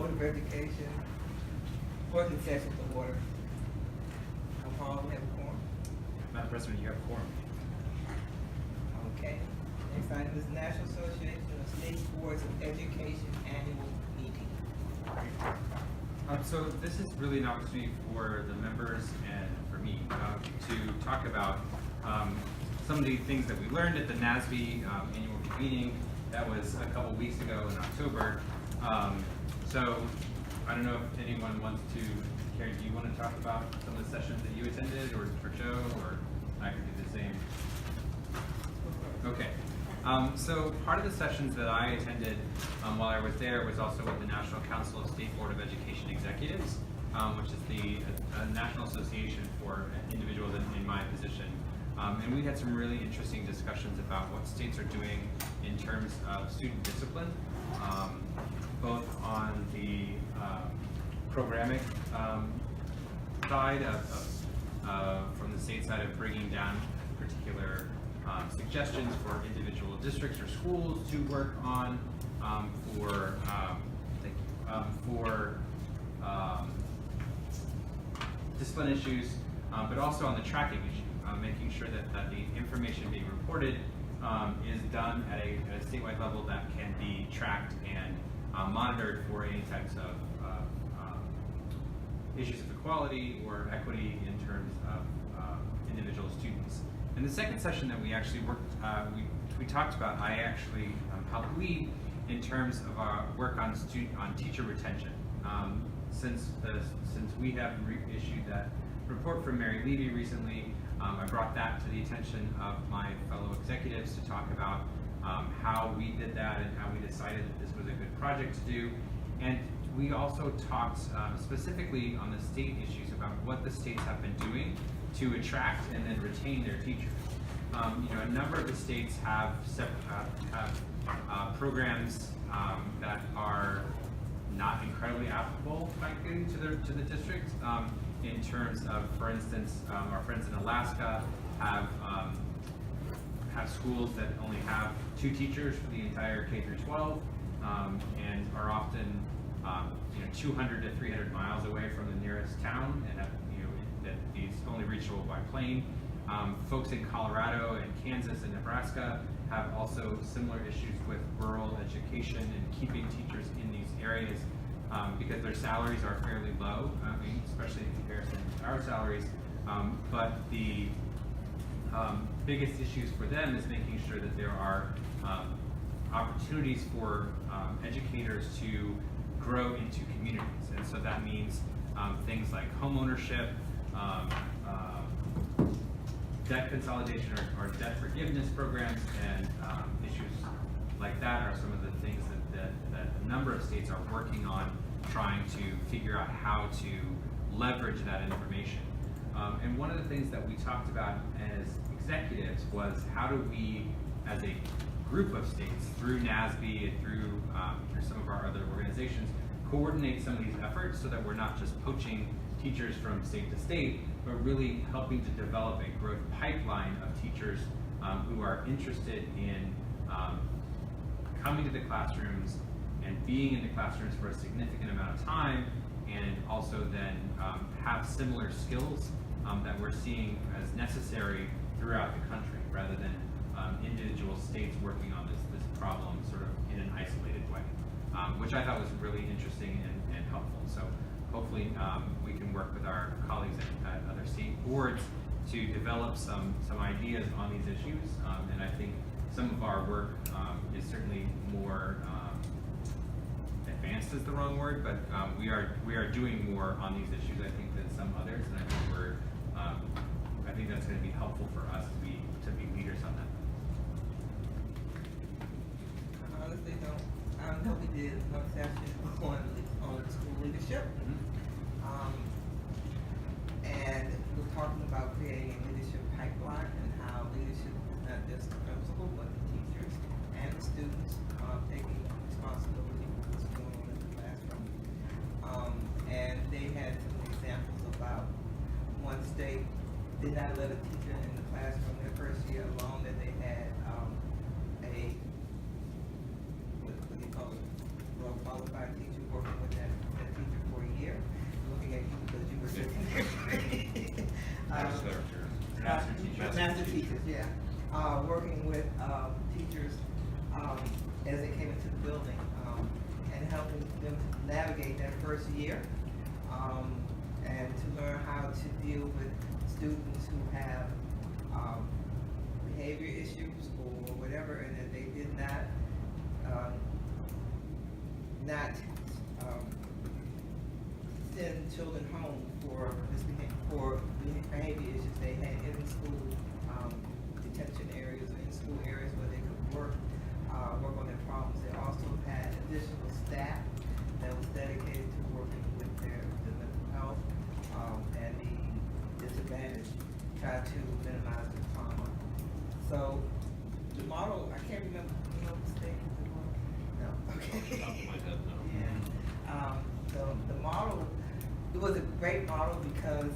Board of Education, working session to order. Paul, we have a quorum. Madam President, you have a quorum. Okay. Next item is National Association of State Boards of Education Annual Meeting. So this is really an opportunity for the members and for me to talk about some of the things that we learned at the NASBE annual convening. That was a couple weeks ago in October. So I don't know if anyone wants to, Karen, do you want to talk about some of the sessions that you attended, or Joe, or I could do the same? Okay. So part of the sessions that I attended while I was there was also with the National Council of State Board of Education Executives, which is the National Association for individuals in my position. And we had some really interesting discussions about what states are doing in terms of student discipline, both on the programmatic side from the state side of bringing down particular suggestions for individual districts or schools to work on for discipline issues, but also on the tracking issue, making sure that the information being reported is done at a statewide level that can be tracked and monitored for any types of issues of equality or equity in terms of individual students. In the second session that we actually worked, we talked about, I actually helped lead in terms of our work on teacher retention. Since we have issued that report from Mary Levy recently, I brought that to the attention of my fellow executives to talk about how we did that and how we decided that this was a good project to do. And we also talked specifically on the state issues about what the states have been doing to attract and then retain their teachers. A number of the states have programs that are not incredibly applicable, frankly, to the district. In terms of, for instance, our friends in Alaska have schools that only have 2 teachers for the entire K through 12, and are often 200 to 300 miles away from the nearest town, and have, that is only reachable by plane. Folks in Colorado and Kansas and Nebraska have also similar issues with rural education and keeping teachers in these areas because their salaries are fairly low, especially in comparison to our salaries. But the biggest issues for them is making sure that there are opportunities for educators to grow into communities. And so that means things like home ownership, debt consolidation or debt forgiveness programs, and issues like that are some of the things that a number of states are working on, trying to figure out how to leverage that information. And one of the things that we talked about as executives was how do we, as a group of states, through NASBE and through some of our other organizations, coordinate some of these efforts so that we're not just poaching teachers from state to state, but really helping to develop a growth pipeline of teachers who are interested in coming to the classrooms and being in the classrooms for a significant amount of time, and also then have similar skills that we're seeing as necessary throughout the country, rather than individual states working on this problem sort of in an isolated way, which I thought was really interesting and helpful. So hopefully we can work with our colleagues at other state boards to develop some ideas on these issues, and I think some of our work is certainly more advanced is the wrong word, but we are doing more on these issues, I think, than some others, and I think that's going to be helpful for us to be leaders on that. I honestly don't. I know we did one session on school leadership, and we're talking about creating a leadership pipeline and how leadership is not just the principal, but the teachers and the students taking responsibility for what's going on in the classroom. And they had some examples about one state did not let a teacher in the classroom their first year alone, that they had what do you call it, well qualified teacher working with them Master teachers. Master teachers, yeah. Working with teachers as they came into the building and helping them to navigate that first year and to learn how to deal with students who have behavior issues or whatever, and that they did not send children home for behavior issues. They had in-school detention areas or in-school areas where they could work on their problems. They also had additional staff that was dedicated to working with the mental health and the disadvantaged, try to minimize the trauma. So the model, I can't remember, you know, the state of the model? No, okay. Off my head, no. Yeah. So the model, it was a great model because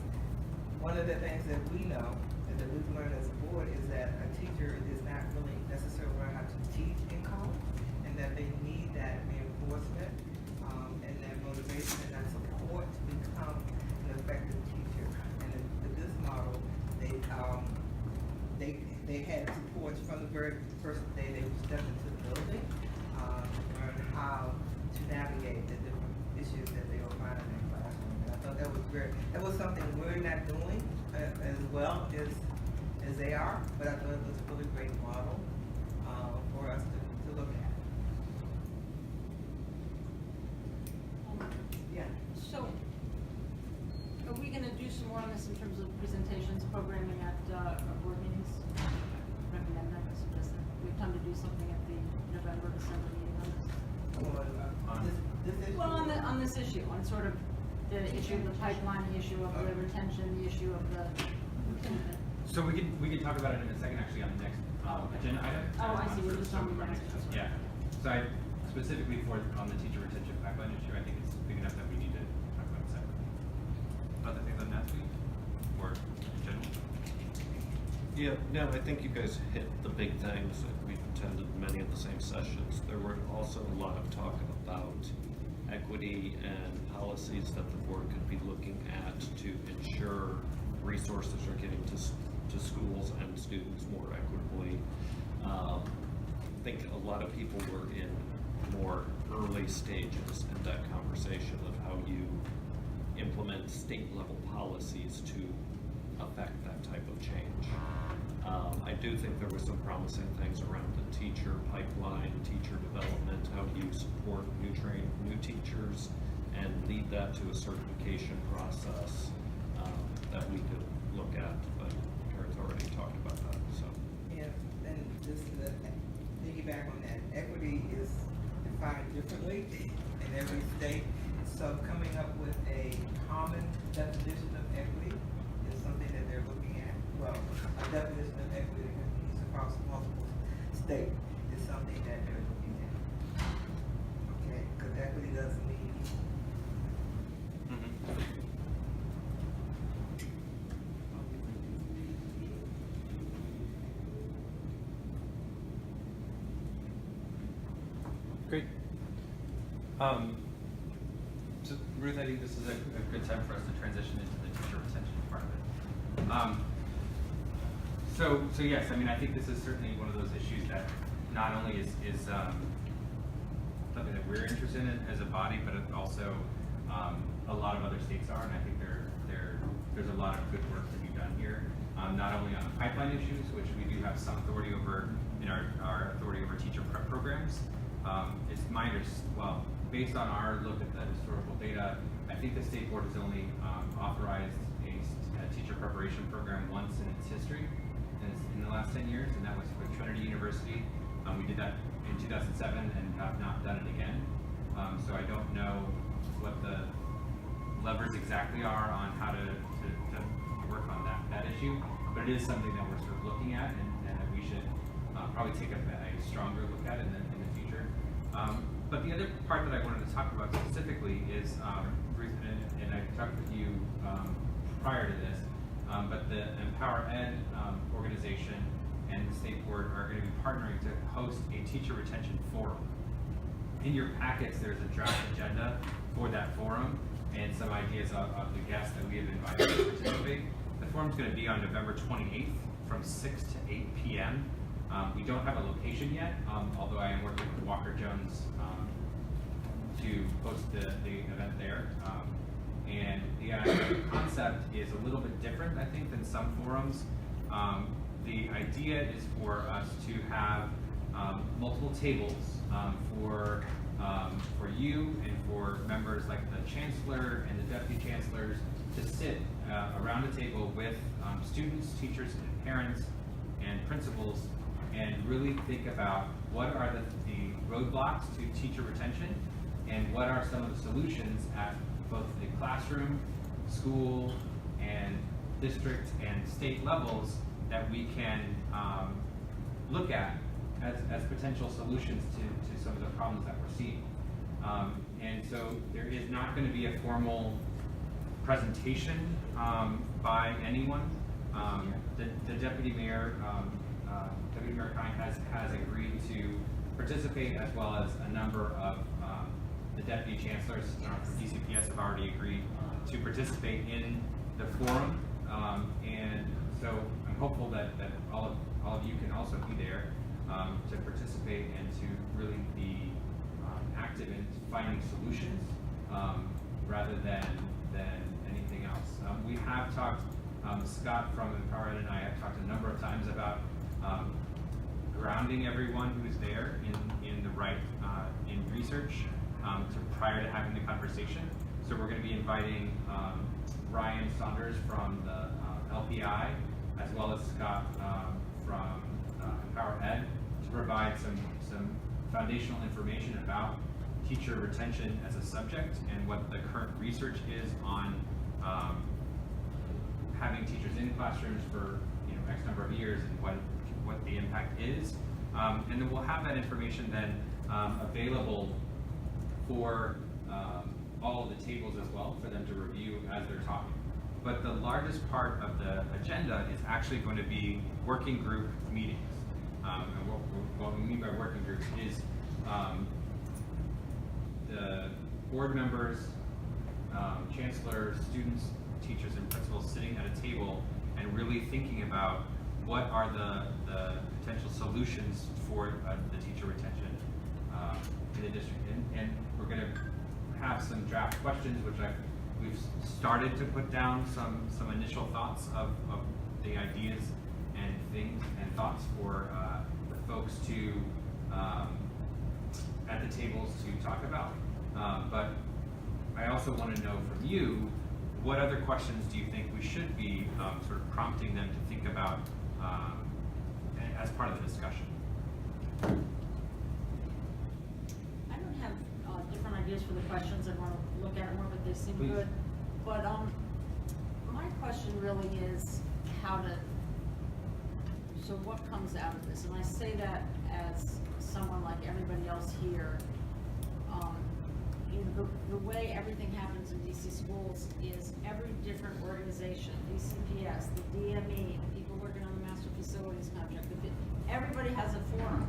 one of the things that we know and that we've learned as a board is that a teacher is not really necessarily learn how to teach in college, and that they need that reinforcement and that motivation and that support to become an effective teacher. And with this model, they had support from the very first day they stepped into the building, learn how to navigate the different issues that they were finding in the classroom. And I thought that was that was something we're not doing as well as they are, but I thought it was a really great model for us to look at. Yeah. So, are we gonna do some more on this in terms of presentations, programming at our board meetings? Recommend that, I suggest that we have time to do something at the November, December meeting on this. This issue. Well, on this issue, on sort of the issue of the pipeline, the issue of the retention, the issue of the. So we could talk about it in a second, actually, on the next agenda item. Oh, I see, we're just on the So- next one. Yeah, so I, specifically on the teacher retention pipeline issue, I think it's big enough that we need to talk about it separately. Other things on NASBE or in general? Yeah, no, I think you guys hit the big things. We've attended many of the same sessions. There were also a lot of talk about equity and policies that the board could be looking at to ensure resources are getting to schools and students more equitably. I think a lot of people were in more early stages in that conversation of how you implement state level policies to affect that type of change. I do think there were some promising things around the teacher pipeline, teacher development, how do you support new teachers and lead that to a certification process that we could look at, but Karen's already talked about that, so. Yeah, and just to piggyback on that, equity is defined differently in every state. So coming up with a common definition of equity is something that they're looking at. Well, a definition of equity that can be used across multiple states is something that they're looking at. Okay, because equity doesn't mean Great. So Ruth, I think this is a good time for us to transition into the teacher retention part of it. So yes, I mean, I think this is certainly one of those issues that not only is something that we're interested in as a body, but it also a lot of other states are, and I think there's a lot of good work to be done here. Not only on the pipeline issues, which we do have some authority over in our authority over teacher prep programs. It's my well, based on our look at the historical data, I think the state board has only authorized a teacher preparation program once in its history, in the last 10 years, and that was with Trinity University. We did that in 2007 and have not done it again. So I don't know what the levers exactly are on how to work on that issue, but it is something that we're sort of looking at and that we should probably take a stronger look at in the future. But the other part that I wanted to talk about specifically is, Ruth, and I talked with you prior to this, but the Empower Ed organization and the state board are going to be partnering to host a teacher retention forum. In your packets, there's a draft agenda for that forum and some ideas of the guests that we have invited to participate. The forum's going to be on November 28th from 6 to 8 p.m. We don't have a location yet, although I am working with Walker Jones to host the event there. And the concept is a little bit different, I think, than some forums. The idea is for us to have multiple tables for you and for members like the chancellor and the deputy chancellors to sit around a table with students, teachers, and parents and principals, and really think about what are the roadblocks to teacher retention and what are some of the solutions at both the classroom, school, and district and state levels that we can look at as potential solutions to some of the problems that we're seeing. And so there is not going to be a formal presentation by anyone. The Deputy Mayor, Deputy Mayor Kine has agreed to participate, as well as a number of the Deputy Chancellors from DCPS have already agreed to participate in the forum. And so I'm hopeful that all of you can also be there to participate and to really be active in finding solutions rather than anything else. We have talked, Scott from EmpowerEd and I have talked a number of times about grounding everyone who is there in the right in research prior to having the conversation. So we're going to be inviting Ryan Saunders from the LPI, as well as Scott from EmpowerEd, to provide some foundational information about teacher retention as a subject and what the current research is on having teachers in classrooms for X number of years and what the impact is. And then we'll have that information then available for all of the tables as well for them to review as they're talking. But the largest part of the agenda is actually going to be working group meetings. And what we mean by working groups is the board members, chancellors, students, teachers, and principals sitting at a table and really thinking about what are the potential solutions for the teacher retention in the district. And we're going to have some draft questions, which we've started to put down some initial thoughts of the ideas and things and thoughts for the folks to at the tables to talk about. But I also want to know from you, what other questions do you think we should be sort of prompting them to think about as part of the discussion? I don't have different ideas for the questions. I want to look at it more, but they seem Please. good. But my question really is so what comes out of this? And I say that as someone like everybody else here. The way everything happens in DC schools is every different organization, DCPS, the DME, the people working on the master facilities contract, everybody has a forum.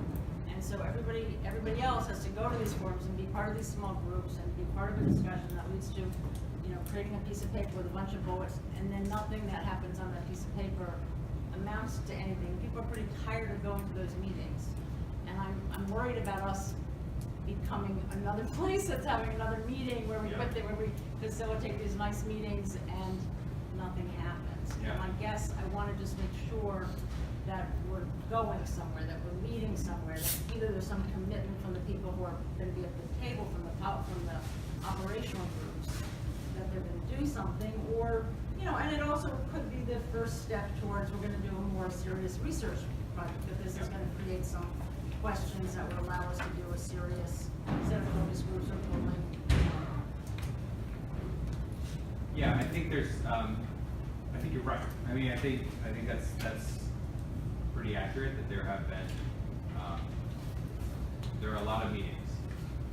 And so everybody else has to go to these forums and be part of these small groups and be part of a discussion that leads to, creating a piece of paper with a bunch of bullets, and then nothing that happens on that piece of paper amounts to anything. People are pretty tired of going to those meetings. And I'm worried about us becoming another place that's having another meeting where we facilitate these nice meetings and nothing happens. Yeah. And I guess I want to just make sure that we're going somewhere, that we're meeting somewhere, that either there's some commitment from the people who are going to be at the table from the operational groups that they're going to do something, or and it also could be the first step towards we're going to do a more serious research project, that this is going to create some questions that would allow us to do a serious set of focus groups or polling. Yeah, I think there's. I think you're right. I mean, I think that's pretty accurate that there have been. There are a lot of meetings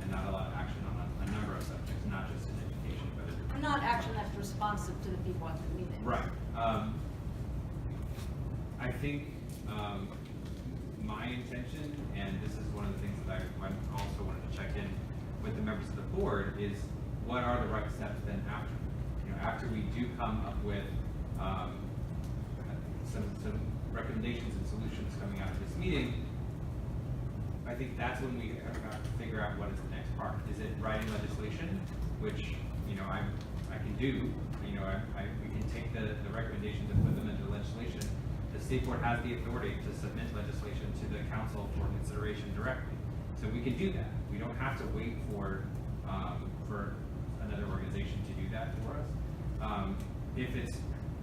and not a lot of action on a number of subjects, not just in education, but And not action that's responsive to the people at the meeting. right. I think my intention, and this is one of the things that I also wanted to check in with the members of the board, is what are the right steps then after? After we do come up with some recommendations and solutions coming out of this meeting, I think that's when we have to figure out what is the next part. Is it writing legislation, which, you know, I can do, you know, we can take the recommendations and put them into legislation. The state board has the authority to submit legislation to the council for consideration directly. So we can do that. We don't have to wait for another organization to do that for us. If it's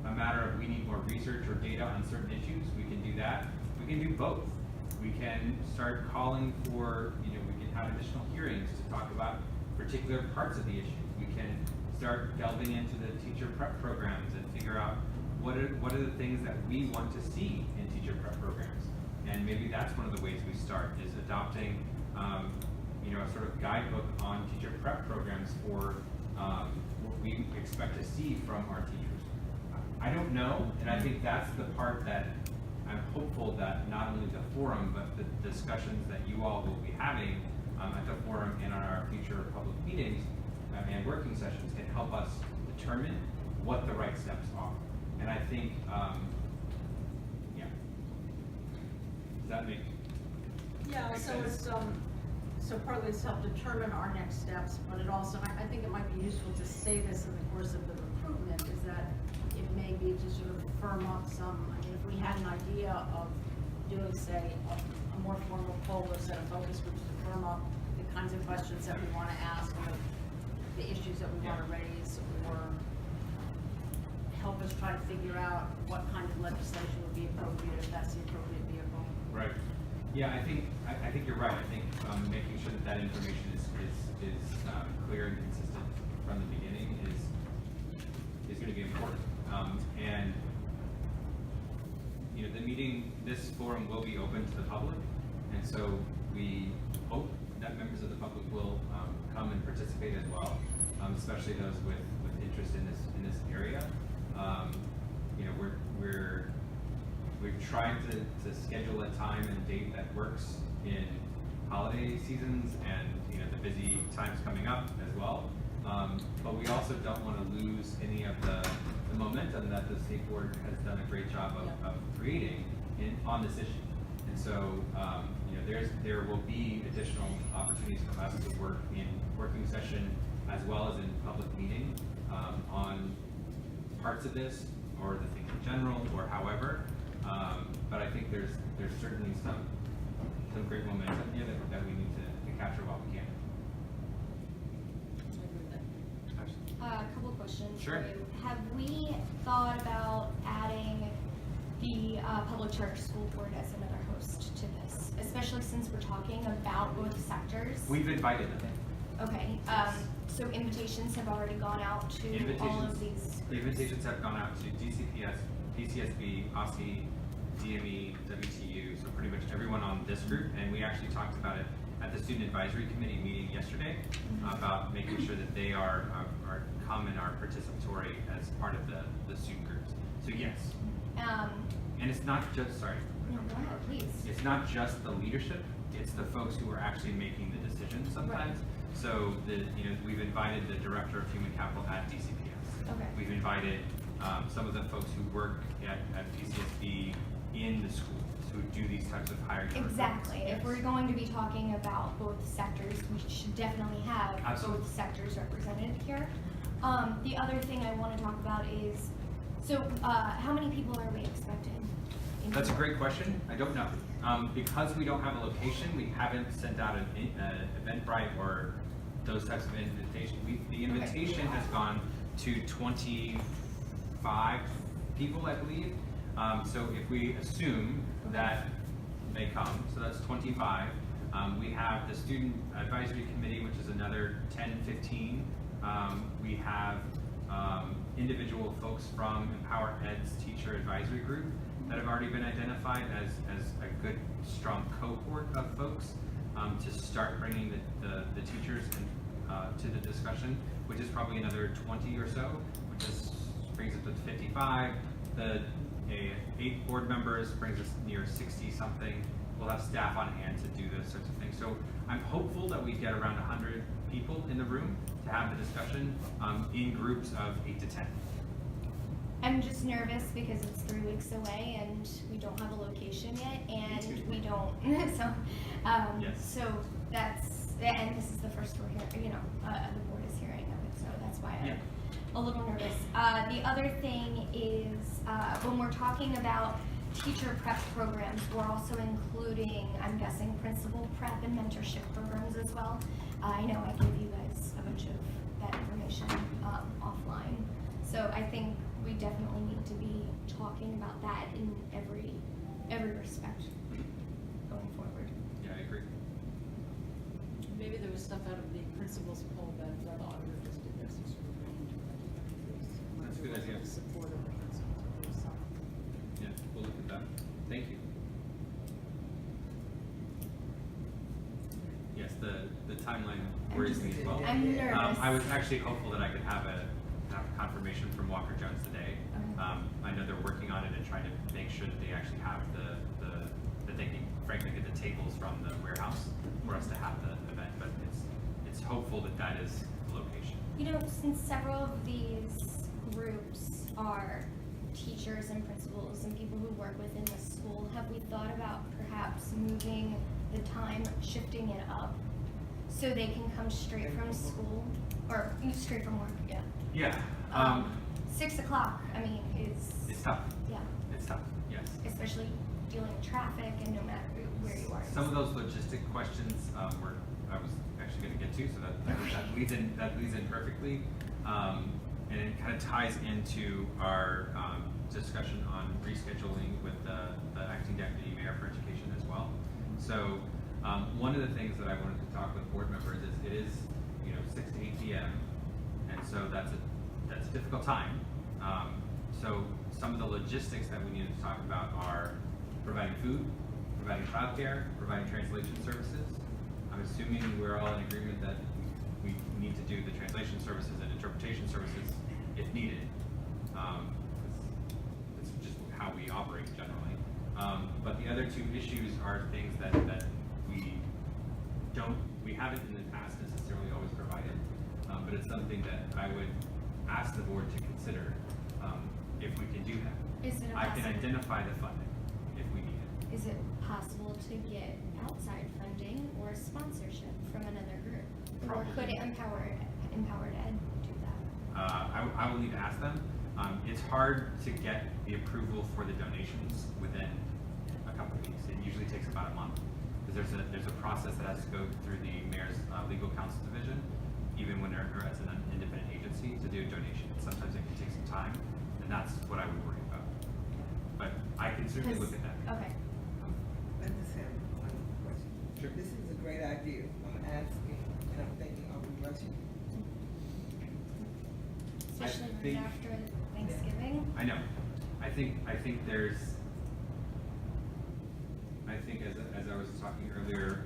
a matter of we need more research or data on certain issues, we can do that. We can do both. We can start calling for, you know, we can have additional hearings to talk about particular parts of the issue. We can start delving into the teacher prep programs and figure out what are the things that we want to see in teacher prep programs. And maybe that's one of the ways we start, is adopting, you know, a sort of guidebook on teacher prep programs for what we expect to see from our teachers. I don't know, and I think that's the part that I'm hopeful that not only the forum, but the discussions that you all will be having at the forum and on our future public meetings and working sessions can help us determine what the right steps are. And I think, yeah. Does that make Yeah, Makes so sense. it's, so partly it's help determine our next steps, but it also, I think it might be useful to say this in the course of the recruitment, is that it may be to sort of firm up some, I mean, if we had an idea of doing, say, a more formal poll or set of focus groups to firm up the kinds of questions that we want to ask, or the issues that we want to raise, or help us try to figure out what kind of legislation would be appropriate, if that's the appropriate vehicle. Right. Yeah, I think you're right. I think making sure that information is clear and consistent from the beginning is going to be important. And you know, this forum will be open to the public, and so we hope that members of the public will come and participate as well, especially those with interest in this area. You know, we've tried to schedule a time and date that works in holiday seasons and, you know, the busy times coming up as well. But we also don't want to lose any of the momentum that the state board has done a great job of creating on this issue. And so, you know, there will be additional opportunities for us to work in working session as well as in public meeting on parts of this or the thing in general or however. But I think there's certainly some great momentum here that we need to capture while we can. A couple of questions Sure. for you. Have we thought about adding the public charter school board as another host to this, especially since we're talking about both sectors? We've invited them. Okay, so invitations have already gone out to all of these. Invitations have gone out to DCPS, PCSB, OSCE, DME, WTU, so pretty much everyone on this group, and we actually talked about it at the Student Advisory Committee meeting yesterday about making sure that they are come and are participatory as part of the student groups. So yes, and it's not just, sorry. No, go ahead, please. It's not just the leadership, it's the folks who are actually making the decisions sometimes. Right. So we've invited the Director of Human Capital at DCPS. Okay. We've invited some of the folks who work at PCSB in the schools who do these types of hiring. Exactly. If we're going to be talking about both sectors, we should definitely have Absolutely. both sectors represented here. The other thing I want to talk about is, so how many people are we expecting? That's a great question. I don't know. Because we don't have a location, we haven't sent out an Eventbrite or those types of invitations. The invitation has gone to 25 people, I believe. So if we assume that they come, so that's 25. We have the Student Advisory Committee, which is another 10, 15. We have individual folks from Empower Ed's Teacher Advisory Group that have already been identified as a good, strong cohort of folks to start bringing the teachers to the discussion, which is probably another 20 or so, which brings us to 55. The 8 board members brings us near 60 something. We'll have staff on hand to do those sorts of things. So I'm hopeful that we get around 100 people in the room to have the discussion in groups of 8 to 10. I'm just nervous because it's 3 weeks away and we don't have a location yet, and we don't, so, Yes. so that's, and this is the first we're hearing, you know, the board is hearing of it, so that's why Yeah. I'm a little nervous. The other thing is, when we're talking about teacher prep programs, we're also including, I'm guessing, principal prep and mentorship programs as well. I know I gave you guys a bunch of that information offline. So I think we definitely need to be talking about that in every respect going forward. Yeah, I agree. Maybe there was stuff out of the principal's poll that the auditor just did this. That's a good idea. Support of the principals, or there's some. Yeah, we'll look at that. Thank you. Yes, the timeline worries me as well. I'm nervous. I was actually hopeful that I could have confirmation from Walker Jones today. I know they're working on it and trying to make sure that they actually have that they can frankly get the tables from the warehouse for us to have the event, but it's hopeful that that is the location. You know, since several of these groups are teachers and principals and people who work within the school, have we thought about perhaps moving the time, shifting it up so they can come straight from school or straight from work? Yeah. Yeah. 6 o'clock. I mean, It's tough. yeah, It's tough. Yes. especially dealing with traffic and no matter where you are. Some of those logistic questions I was actually going to get to, so that leads in perfectly, and it kind of ties into our discussion on rescheduling with the acting deputy mayor for education as well. So one of the things that I wanted to talk with board members is it is 6 to 8 p.m. and so that's a difficult time. So some of the logistics that we need to talk about are providing food, providing childcare, providing translation services. I'm assuming we're all in agreement that we need to do the translation services and interpretation services if needed. It's just how we operate generally. But the other two issues are things that we haven't in the past necessarily always provided, but it's something that I would ask the board to consider if we can do that. Is it I can possible? identify the funding if we need it. Is it possible to get outside funding or sponsorship from another group? Or could Probably. Empowered Ed do that? I will need to ask them. It's hard to get the approval for the donations within a couple of weeks. It usually takes about a month because there's a process that has to go through the mayor's legal counsel division, even when they're as an independent agency to do a donation. Sometimes it can take some time, and that's what I would worry about. But I can certainly look at that. Okay. I just have one question. Sure. This is a great idea. I'm asking, and I'm thinking, are we rushing? Especially right think- after Thanksgiving. I know. I think as I was talking earlier,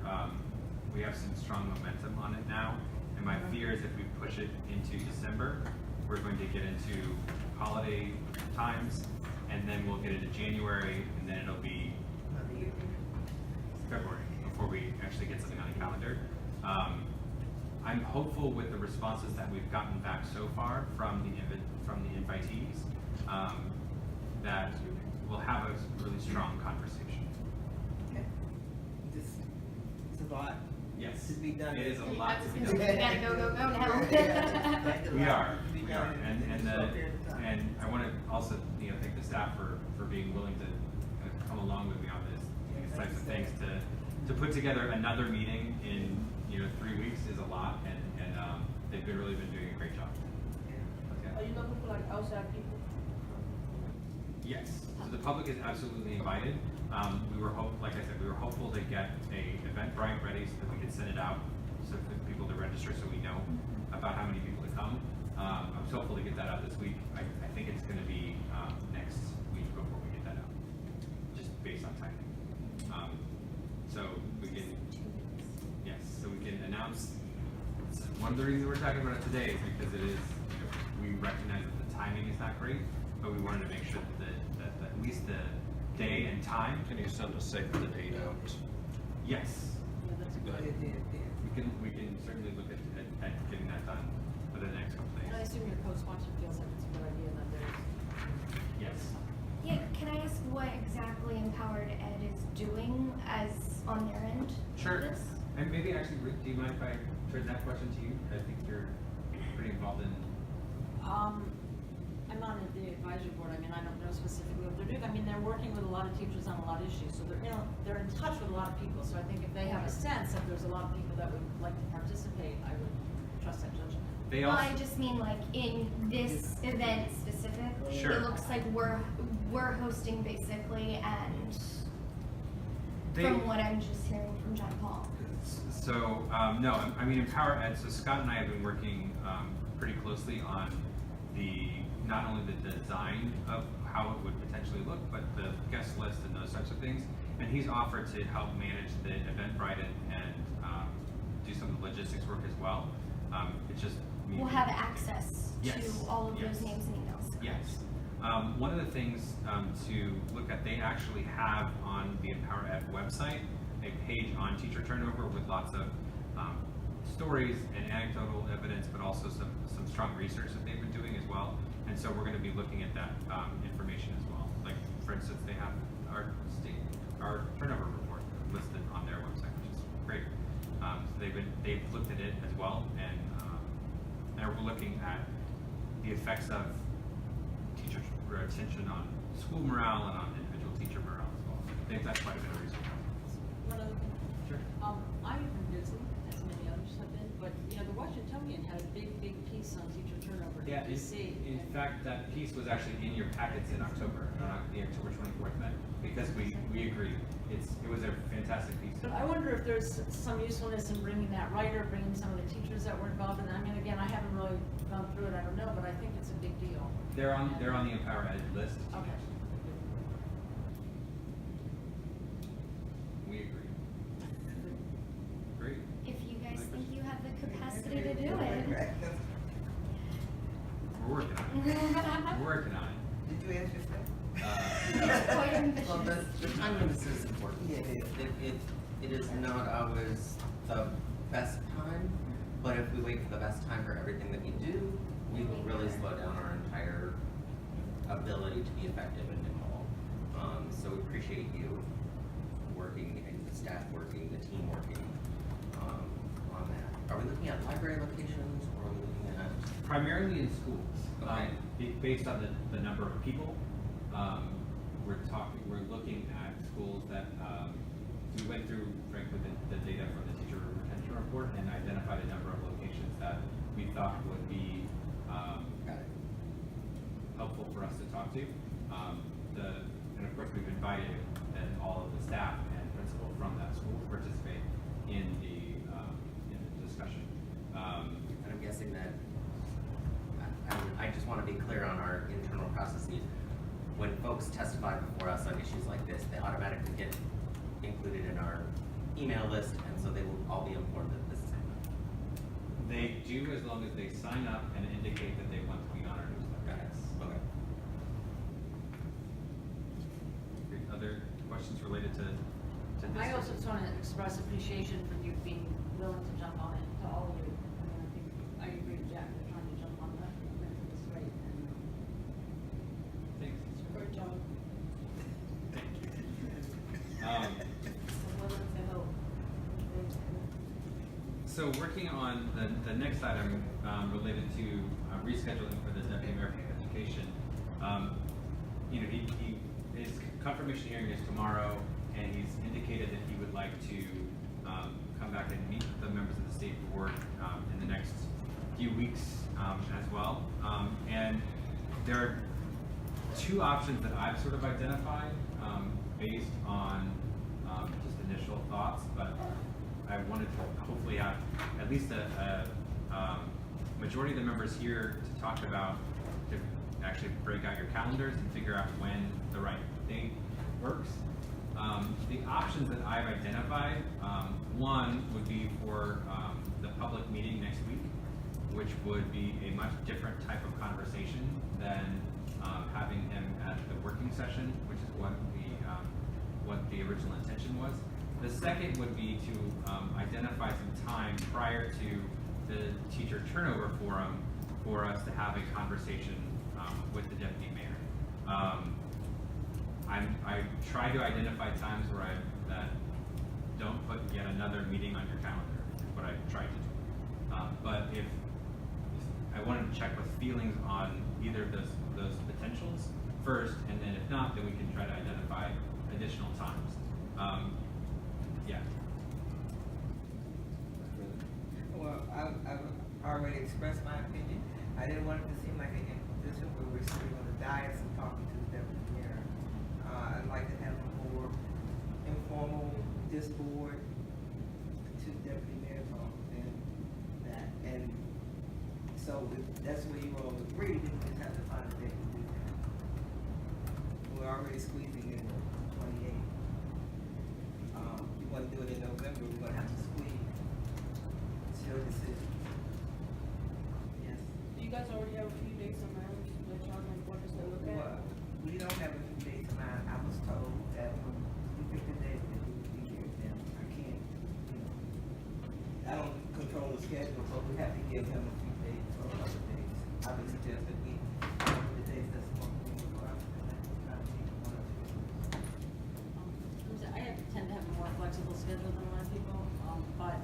we have some strong momentum on it now, and my fear is if we push it into December, we're going to get into holiday times, and then we'll get into January, and then it'll be Another year? February before we actually get something on the calendar. I'm hopeful with the responses that we've gotten back so far from the invitees that we'll have a really strong conversation. Okay. It's a lot. Yes, To be done. it is a I lot was to be gonna say, done. we gotta go now. Yeah. We are, To be we are, done in and a short period of time. and I want to also thank the staff for being willing to kind of come along with me on these types of things. To put together another meeting in 3 weeks is a lot, and they've really been doing a great job. Yeah. Are you looking for like outside people? Yes, so the public is absolutely invited. Like I said, we were hopeful to get a Eventbrite ready so that we could send it out so for people to register so we know about how many people to come. I was hopeful to get that out this week. I think it's going to be next week before we get that out, just based on timing. So we can, yes, so we can announce. One of the reasons we're talking about it today is because it is, we recognize that the timing is not great, but we wanted to make sure that at least the day and time. Can you send a save the date out? Yes, Yeah, that's a good. Yeah. we can certainly look at getting that done for the next couple And I days. assume your co-sponsor feels like it's a good idea that there's on their end Sure. of this? And maybe actually, Ruth, do you mind if I turn that question to you? I think you're pretty involved in. I'm on the advisory board. I mean, I don't know specifically what they're doing. I mean, they're working with a lot of teachers on a lot of issues, so they're in touch with a lot of people. So I think if they have a sense that there's a lot of people that would like to participate, I would trust that judgment. They Well, also. I just mean like in this event specifically, Sure. it looks like we're hosting basically, and They- from what I'm just hearing from John Paul. So, no, I mean, Empower Ed, so Scott and I have been working pretty closely on not only the design of how it would potentially look, but the guest list and those types of things. And he's offered to help manage the Eventbrite and do some of the logistics work as well. It's just me. We'll have access Yes, to all of yes. those names and emails. Yes. One of the things to look at, they actually have on the Empower Ed website a page on teacher turnover with lots of stories and anecdotal evidence, but also some strong research that they've been doing as well. And so we're going to be looking at that information as well. Like, for instance, they have our turnover report listed on their website, which is great. So they've looked at it as well, and we're looking at the effects of teacher retention on school morale and on individual teacher morale as well. They've done quite a bit of research. One other thing. Sure. I've been busy, as many others have been, but, you know, the Washingtonian had a big piece on teacher turnover. Yeah, Did you see? in fact, that piece was actually in your packets in October, the October 24th event, because we agreed. It was a fantastic piece. But I wonder if there's some usefulness in bringing that writer, bringing some of the teachers that were involved in it. I mean, again, I haven't really gone through it, I don't know, but I think it's a big deal. They're on the Empower Ed list. Okay. We agree. Great. If you guys think you have the capacity to do it. We're working on it. We're working on it. Did you answer that? It's quite ambitious. Well, the time limit is important. Yeah, it is. It is not always the best time, but if we wait for the best time for everything that we do, we will really slow down our entire ability to be effective and nimble. So we appreciate you working, and the staff working, the team working, on that. Are we looking at library locations, or are we looking at? Primarily in schools. Okay. Based on the number of people, we're looking at schools that, we went through, frankly, the data from the teacher retention report and identified a number of locations that we thought would be, Got it. helpful for us to talk to. And of course, we've invited all of the staff and principal from that school to participate in the discussion. And I'm guessing that, I just want to be clear on our internal processes. When folks testify before us on issues like this, they automatically get included in our email list, and so they will all be informed that this is happening. They do, as long as they sign up and indicate that they want to be on our newsletter. Got it. Okay. Great. Other questions related to this? I also just want to express appreciation for you being willing to jump on it, to all of you. I mean, I think, I agree with Jack, they're trying to jump on that, I think it's great, and Thanks. it's a great job. Thank you. So willing to help. So working on the next item related to rescheduling for the Deputy Mayor of Education, his confirmation hearing is tomorrow, and he's indicated that he would like to come back and meet with the members of the state board in the next few weeks as well. And there are two options that I've sort of identified based on just initial thoughts, but I wanted to hopefully have at least a majority of the members here to talk about, to actually break out your calendars and figure out when the right date works. The options that I've identified, one would be for the public meeting next week, which would be a much different type of conversation than having him at the working session, which is what the original intention was. The second would be to identify some time prior to the teacher turnover forum for us to have a conversation with the deputy mayor. I try to identify times that another meeting on your calendar, is what I tried to do. But if I wanted to check with feelings on either of those potentials first, and then if not, then we can try to identify additional times. Yeah. Well, I've already expressed my opinion. I didn't want it to seem like an imposition where we're sitting on the dais and talking to the deputy mayor. I'd like to have a more informal, this board to deputy mayor talk than that. And so if that's where you all agree, then we just have to find a date to do that. We're already squeezing in the 28th. You want to do it in November, we're gonna have to squeeze. It's your decision. Yes. Do you guys already have a few dates in mind that y'all like want us to look at? Well, we don't have a few dates in mind. I was told that when we pick the date that we would be here, then I can't, I don't control the schedule, so we have to give him a few dates or other dates. I would suggest that we, the dates that's going to be for us, and that's not one or two. I tend to have a more flexible schedule than a lot of people, but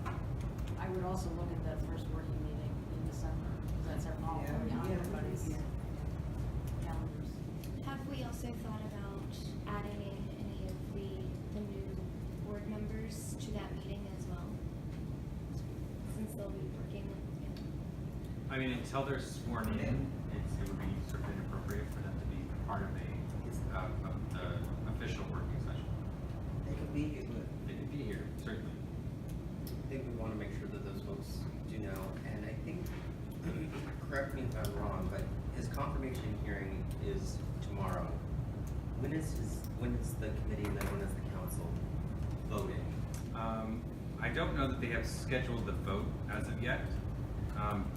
I would also look at that first working meeting in December, because that's all Yeah, on yeah, everybody's yeah. calendars. Have we also thought about adding in any of the new board members to that meeting as well? Since they'll be working with you. I mean, until they're sworn in, it would be sort of inappropriate for them to be part of the official working session. They can be here, but They could be here, certainly. I think we want to make sure that those folks do know, and I think, correct me if I'm wrong, but his confirmation hearing is tomorrow. When is the committee and then when is the council voting? I don't know that they have scheduled the vote as of yet,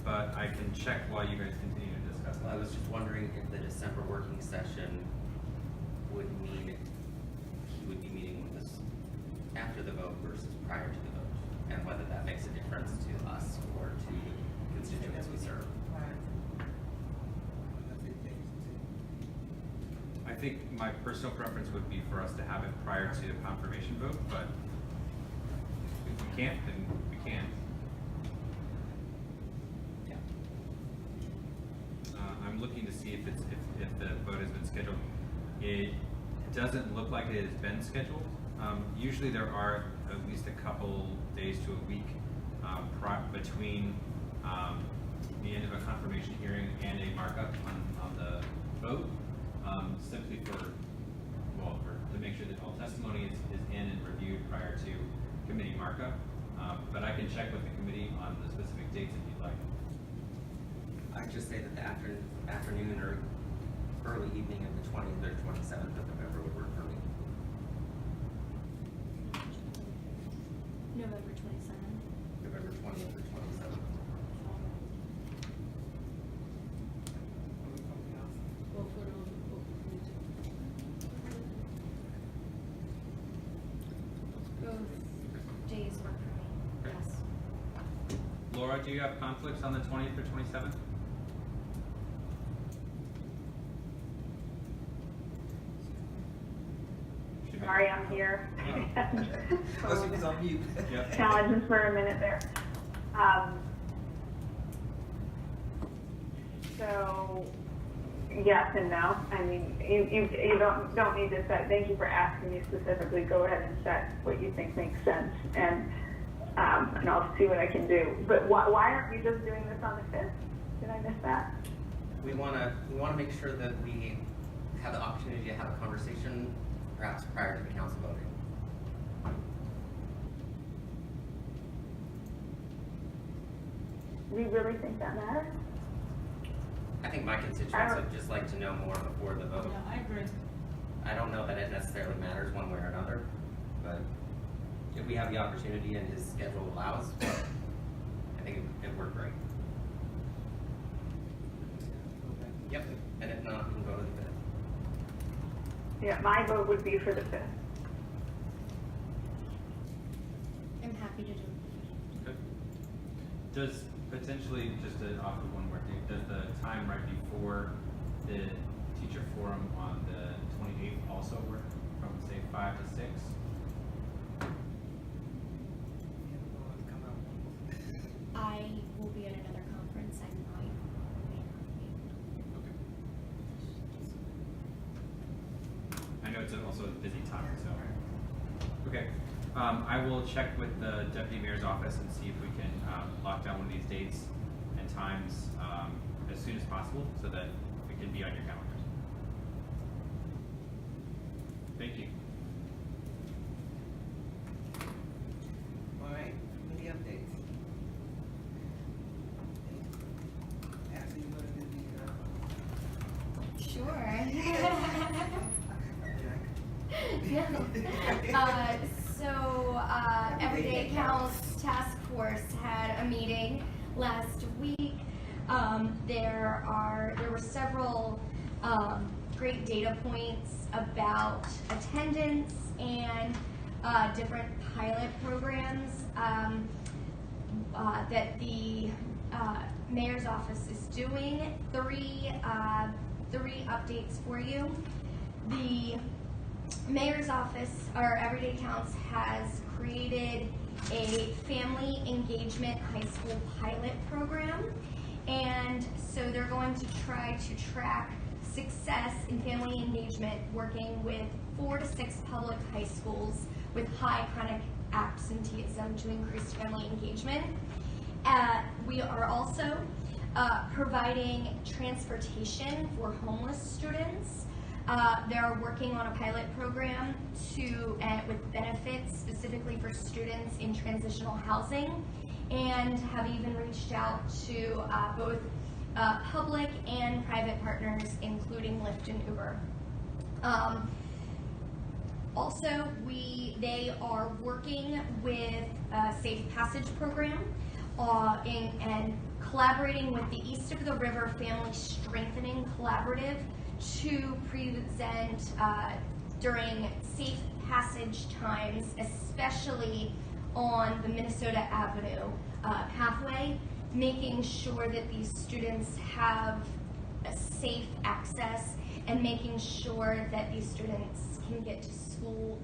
but I can check while you guys continue to discuss Well, I that. was just wondering if the December working session would mean he would be meeting with us after the vote versus prior to the vote, and whether that makes a difference to us or to the constituents we serve. I think my personal preference would be for us to have it prior to the confirmation vote, but if we can't, then we can't. Yeah. I'm looking to see if the vote has been scheduled. It doesn't look like it has been scheduled. Usually there are at least a couple days to a week between the end of a confirmation hearing and a markup on the vote, simply to make sure that all testimony is in and reviewed prior to committee markup. But I can check with the committee on the specific dates if you'd like. I'd just say that the afternoon or early evening of the 20th or 27th of November would work for me. November 27th. November 20th or 27th. Well, for the, Both days work for me, yes. Laura, do you have conflicts on the 20th or 27th? Sorry, I'm here. oh, she was on mute. Yep. Challenges for a minute there. So, yes and no. I mean, you don't need to set. Thank you for asking me specifically. Go ahead and set what you think makes sense, and I'll see what I can do. But why aren't we just doing this on the 5th? Did I miss that? We want to make sure that we have the opportunity to have a conversation, perhaps prior to the council voting. Do you really think that matters? I think my constituents would just like to know more before the vote. yeah, I agree. I don't know that it necessarily matters one way or another, but if we have the opportunity and his schedule allows, I think it worked great. Yep, and if not, we can go to the 5th. Yeah, my vote would be for the 5th. I'm happy to do it. Okay. Does potentially, just to offer one more thing, does the time right before the teacher forum on the 28th also work from say 5 to 6? also a busy time, so. Okay, I will check with the deputy mayor's office and see if we can lock down one of these dates and times as soon as possible so that it can be on your calendars. Thank you. All right, any updates? Ashley, you want to do Everyday Counts Task Force had a meeting last week. There were several great data points about attendance and different pilot programs that the mayor's office is doing. Three updates for you. The mayor's office, or Everyday Counts, has created a family engagement high school pilot program, and so they're going to try to track success in family engagement working with 4 to 6 public high schools with high chronic absenteeism to increase family engagement. We are also providing transportation for homeless students. They're working on a pilot program with benefits specifically for students in transitional housing, and have even reached out to both public and private partners, including Lyft and Uber. Also, they are working with a Safe Passage program and collaborating with the East of the River Family Strengthening Collaborative to present during Safe Passage times, especially on the Minnesota Avenue pathway, making sure that these students have a safe access and making sure that these students can get to school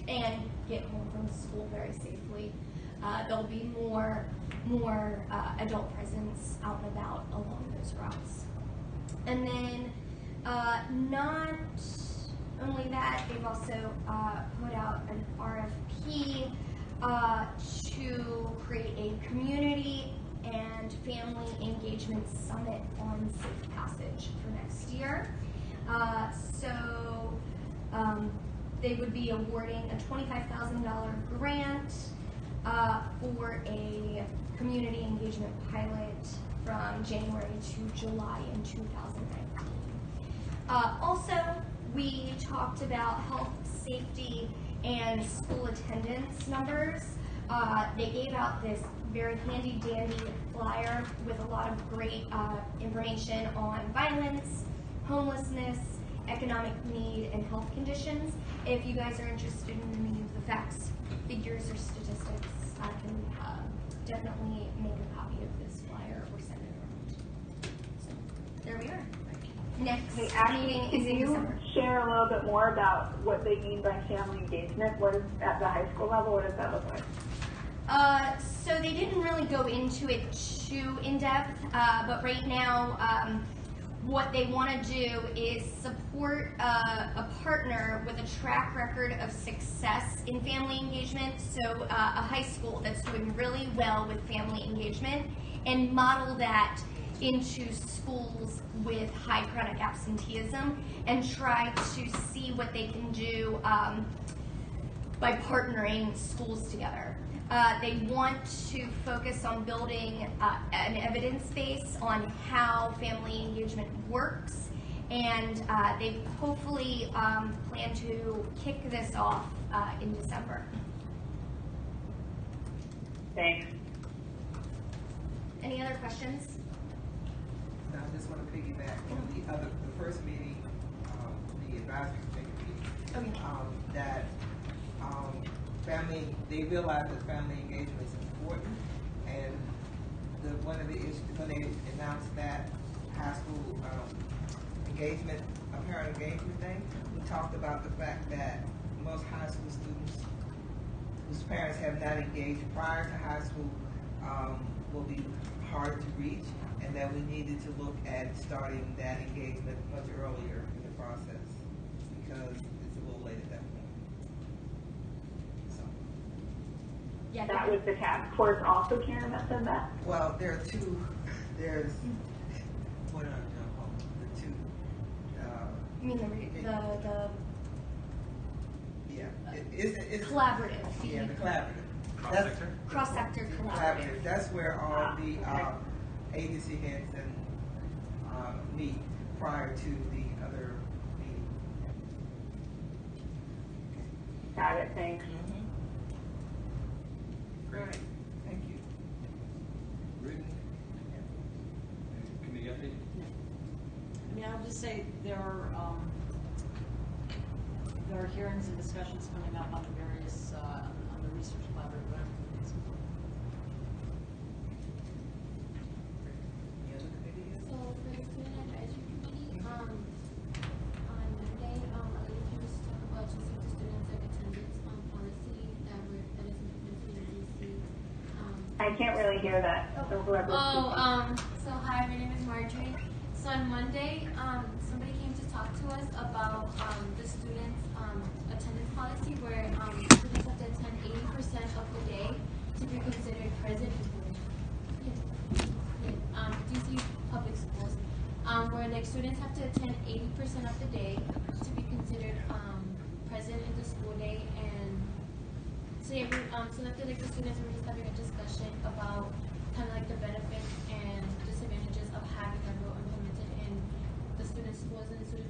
and get home from school very safely. There'll be more adult presence out and about along those routes. And then not only that, they've also put out an RFP to create a community and family engagement summit on Safe Passage for next year. They would be awarding a $25,000 grant for a community engagement pilot from January to July in 2019. Also, we talked about health, safety, and school attendance numbers. They gave out this very handy dandy flyer with a lot of great information on violence, homelessness, economic need, and health conditions. If you guys are interested in any of the facts, figures, or statistics, I can definitely make a copy of this flyer or send it around. So there we are. Next meeting is in December. Can you share a little bit more about what they mean by family engagement? What is, at the high school level, what does that look like? So they didn't really go into it too in depth, but right now what they want to do is support a partner with a track record of success in family engagement, so a high school that's doing really well with family engagement, and model that into schools with high chronic absenteeism and try to see what they can do by partnering schools together. They want to focus on building an evidence base on how family engagement works, and they hopefully plan to kick this off in December. Thanks. Any other questions? I just want to piggyback on the first meeting, the advisory committee meeting. Okay. They realize that family engagement is important, and one of the issues when they announced that high school engagement, parent engagement thing, we talked about the fact that most high school students whose parents have not engaged prior to high school will be hard to reach, and that we needed to look at starting that engagement much earlier in the process, because it's a little Yeah, that was the task force also, Karen, that said that? Well, there are two, there's, what are they called? The two, You mean the yeah, it's. collaborative? Yeah, the collaborative. Cross-sector? Cross-sector collaborative. Collaborative, that's where all the, agency heads and, meet prior to the other meeting. Got it, thanks. Great, thank you. Written. Committee update? I mean, I'll just say there are hearings and discussions coming up on the various, on the research collaborative activities. Any other committees? So for the student advisory committee, on Monday, Ellie came to talk about just like the students like attendance policy that is implemented in DC. I can't really hear that, so whoever's speaking. So hi, my name is Marjorie. So on Monday, somebody came to talk to us about the students' attendance policy, where students have to attend 80% of the day to be considered present in DC public schools, where like students have to attend 80% of the day to be considered present in the school day. And so yeah, so after like the students were just having a discussion about kind of like the benefits and disadvantages of having a rule implemented in the students' schools, and the students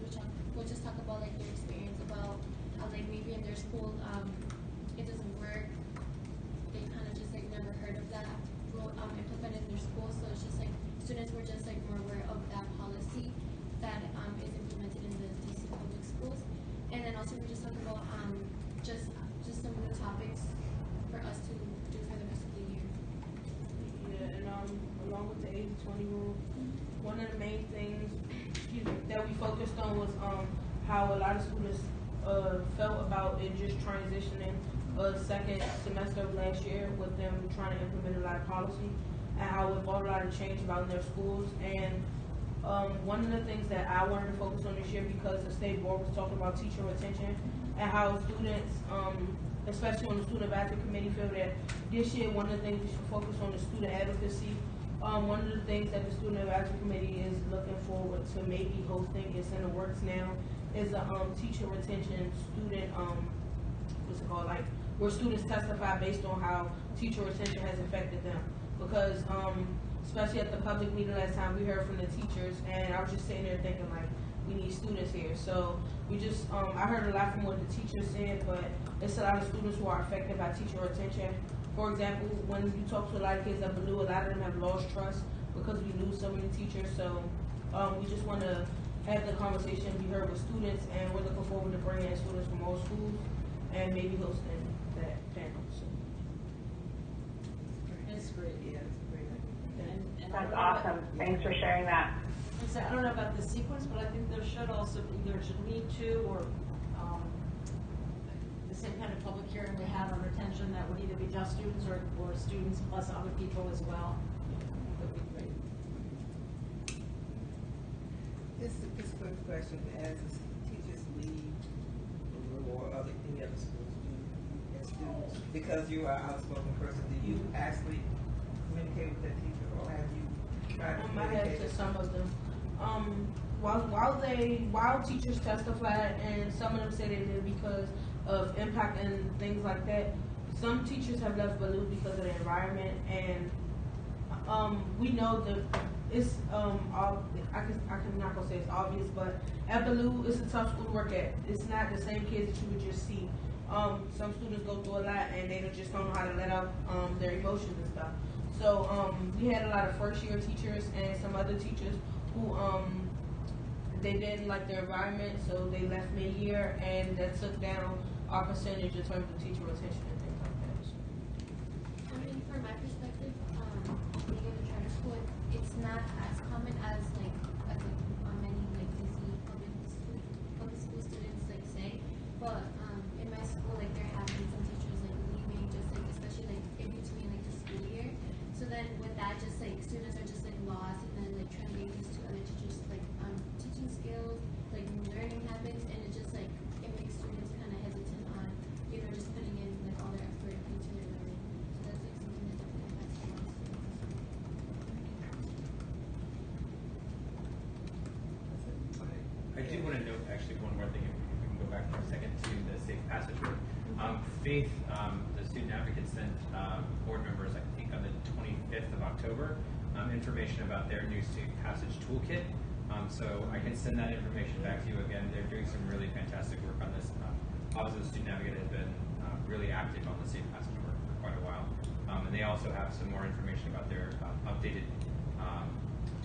will just talk about like their experience about how like maybe in their school it doesn't work. They kind of just like never heard of that rule implemented in their school, so it's just like students were just like more aware of that policy that is implemented in the DC public schools. And then also we just talked about just some of the topics for us to do for the rest of the year. Yeah, and along with the 80-20 rule, one of the main things that we focused on was how a lot of students felt about it just transitioning a second semester of last year with them trying to implement a lot of policy, and how it brought a lot of change about in their schools. And one of the things that I wanted to focus on this year, because the state board was talking about teacher retention and how students, especially on the student advisory committee, feel that this year one of the things we should focus on is student advocacy. One of the things that the student advisory committee is looking forward to maybe hosting, is in the works now, is a teacher retention student, what's it called, like where students testify based on how teacher retention has affected them. Because especially at the public meeting last time, we heard from the teachers, and I was just sitting there thinking like, we need students here. So we just, I heard a lot from what the teachers said, but it's a lot of students who are affected by teacher retention. For example, when you talk to a lot of kids at Blue, a lot of them have lost trust because we lose so many teachers. So we just want to have the conversation be heard with students, and we're looking forward to bringing in students from all schools and maybe hosting that panel. So. It's great. Yeah, it's a great idea. And That's awesome, thanks for sharing that. I don't know about the sequence, but I think there should also either should lead to or the same kind of public hearing we had on retention that would either be just students or students plus other people as well. That would be great. Just a quick question, as the teachers leave, or any other schools, and students, because you are an outspoken person, do you actually communicate with that teacher, or have you tried to I communicate? have to some of them. While teachers testified, and some of them said they did because of impact and things like that, some teachers have left Baloo because of the environment, and we know that it's I'm not gonna say it's obvious, but at Baloo it's a tough school to work at. It's not the same kids that you would just see. Some students go through a lot and they just don't know how to let out their emotions and stuff. So we had a lot of first year teachers and some other teachers who they didn't like their environment, so they left mid-year, and that took down our percentage in terms of teacher retention and things like that. So. I mean, from my perspective, being in a charter school, it's not as common as like many like DC public school students like say. But in my school, like there have been some teachers like leaving, just like especially like in between like the school year. So then with that, just like students are just like lost, and then like trying to get used to other teachers like teaching skills, like learning habits, and it just like it makes students kind of hesitant on just putting in like all their effort into their learning. So do want to note actually one more thing, if we can go back for a second to the safe passage work. Faith, the student advocate, sent board members, I think on the 25th of October, information about their new safe passage toolkit. So I can send that information back to you again. They're doing some really fantastic work on this. Office of the Student Advocate has been really active on the safe passage work for quite a while. And they also have some more information about their updated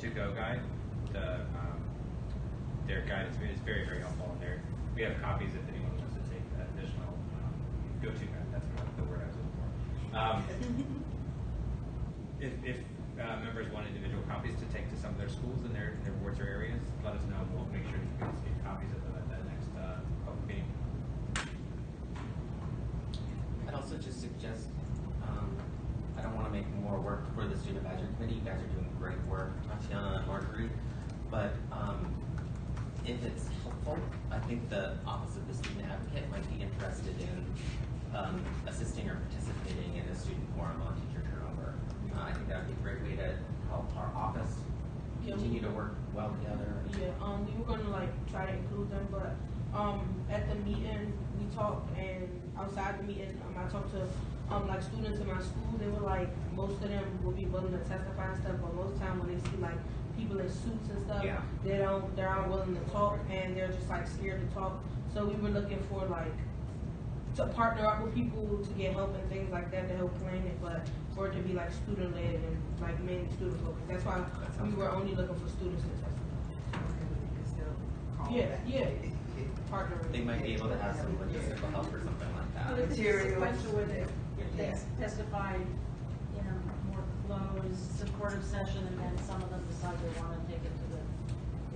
to-go guide. Their guide is very, very helpful. And we have copies if anyone wants to take that additional go-to guide. That's the word I was looking for. If members want individual copies to take to some of their schools in their wards or areas, let us know. We'll make sure you guys get copies of them at the next public meeting. I'd also just suggest, I don't want to make more work for the Student Advisory Committee. You guys are doing great work, Tatiana and Marguerite. But if it's helpful, I think the Office of the Student Advocate might be interested in assisting or participating in a student forum on teacher turnover. I think that would be a great way to help our office continue to work well together. Yeah, we were gonna like try to include them, but at the meeting we talked, and outside the meeting, I talked to like students in my school. They were like, most of them will be willing to testify and stuff, but most of the time when they see like people in suits and stuff, Yeah. they're not willing to talk, and they're just like scared to talk. So we were looking for like to partner up with people to get help and things like that to help plan it, but for it to be like student led and like mainly student focused. That's why we were only looking for students to testify. Yeah. Partnering. They might be able to have some logistical help or something like that. But if it's a sequential where they Yeah. testify in a more closed, supportive session, and then some of them decide they want to take it to the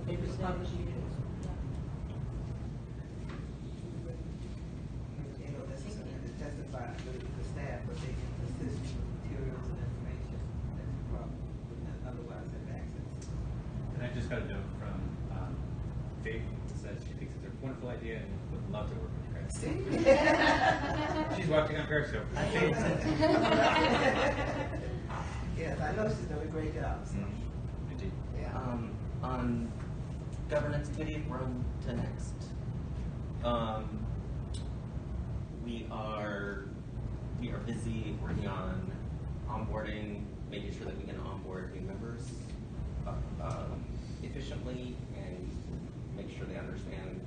Maybe it's public meetings. You know, that's something to testify to the staff, but they can assist you with materials and information that you probably wouldn't otherwise have access to. And I just got a note from Faith that says she thinks it's a wonderful idea and would love to work with you guys. She's watching on Periscope. Yes, I know she's doing a great job. So. Indeed. Yeah. On governance committee, we're on to next. We are busy working on onboarding, making sure that we can onboard new members efficiently and make sure they understand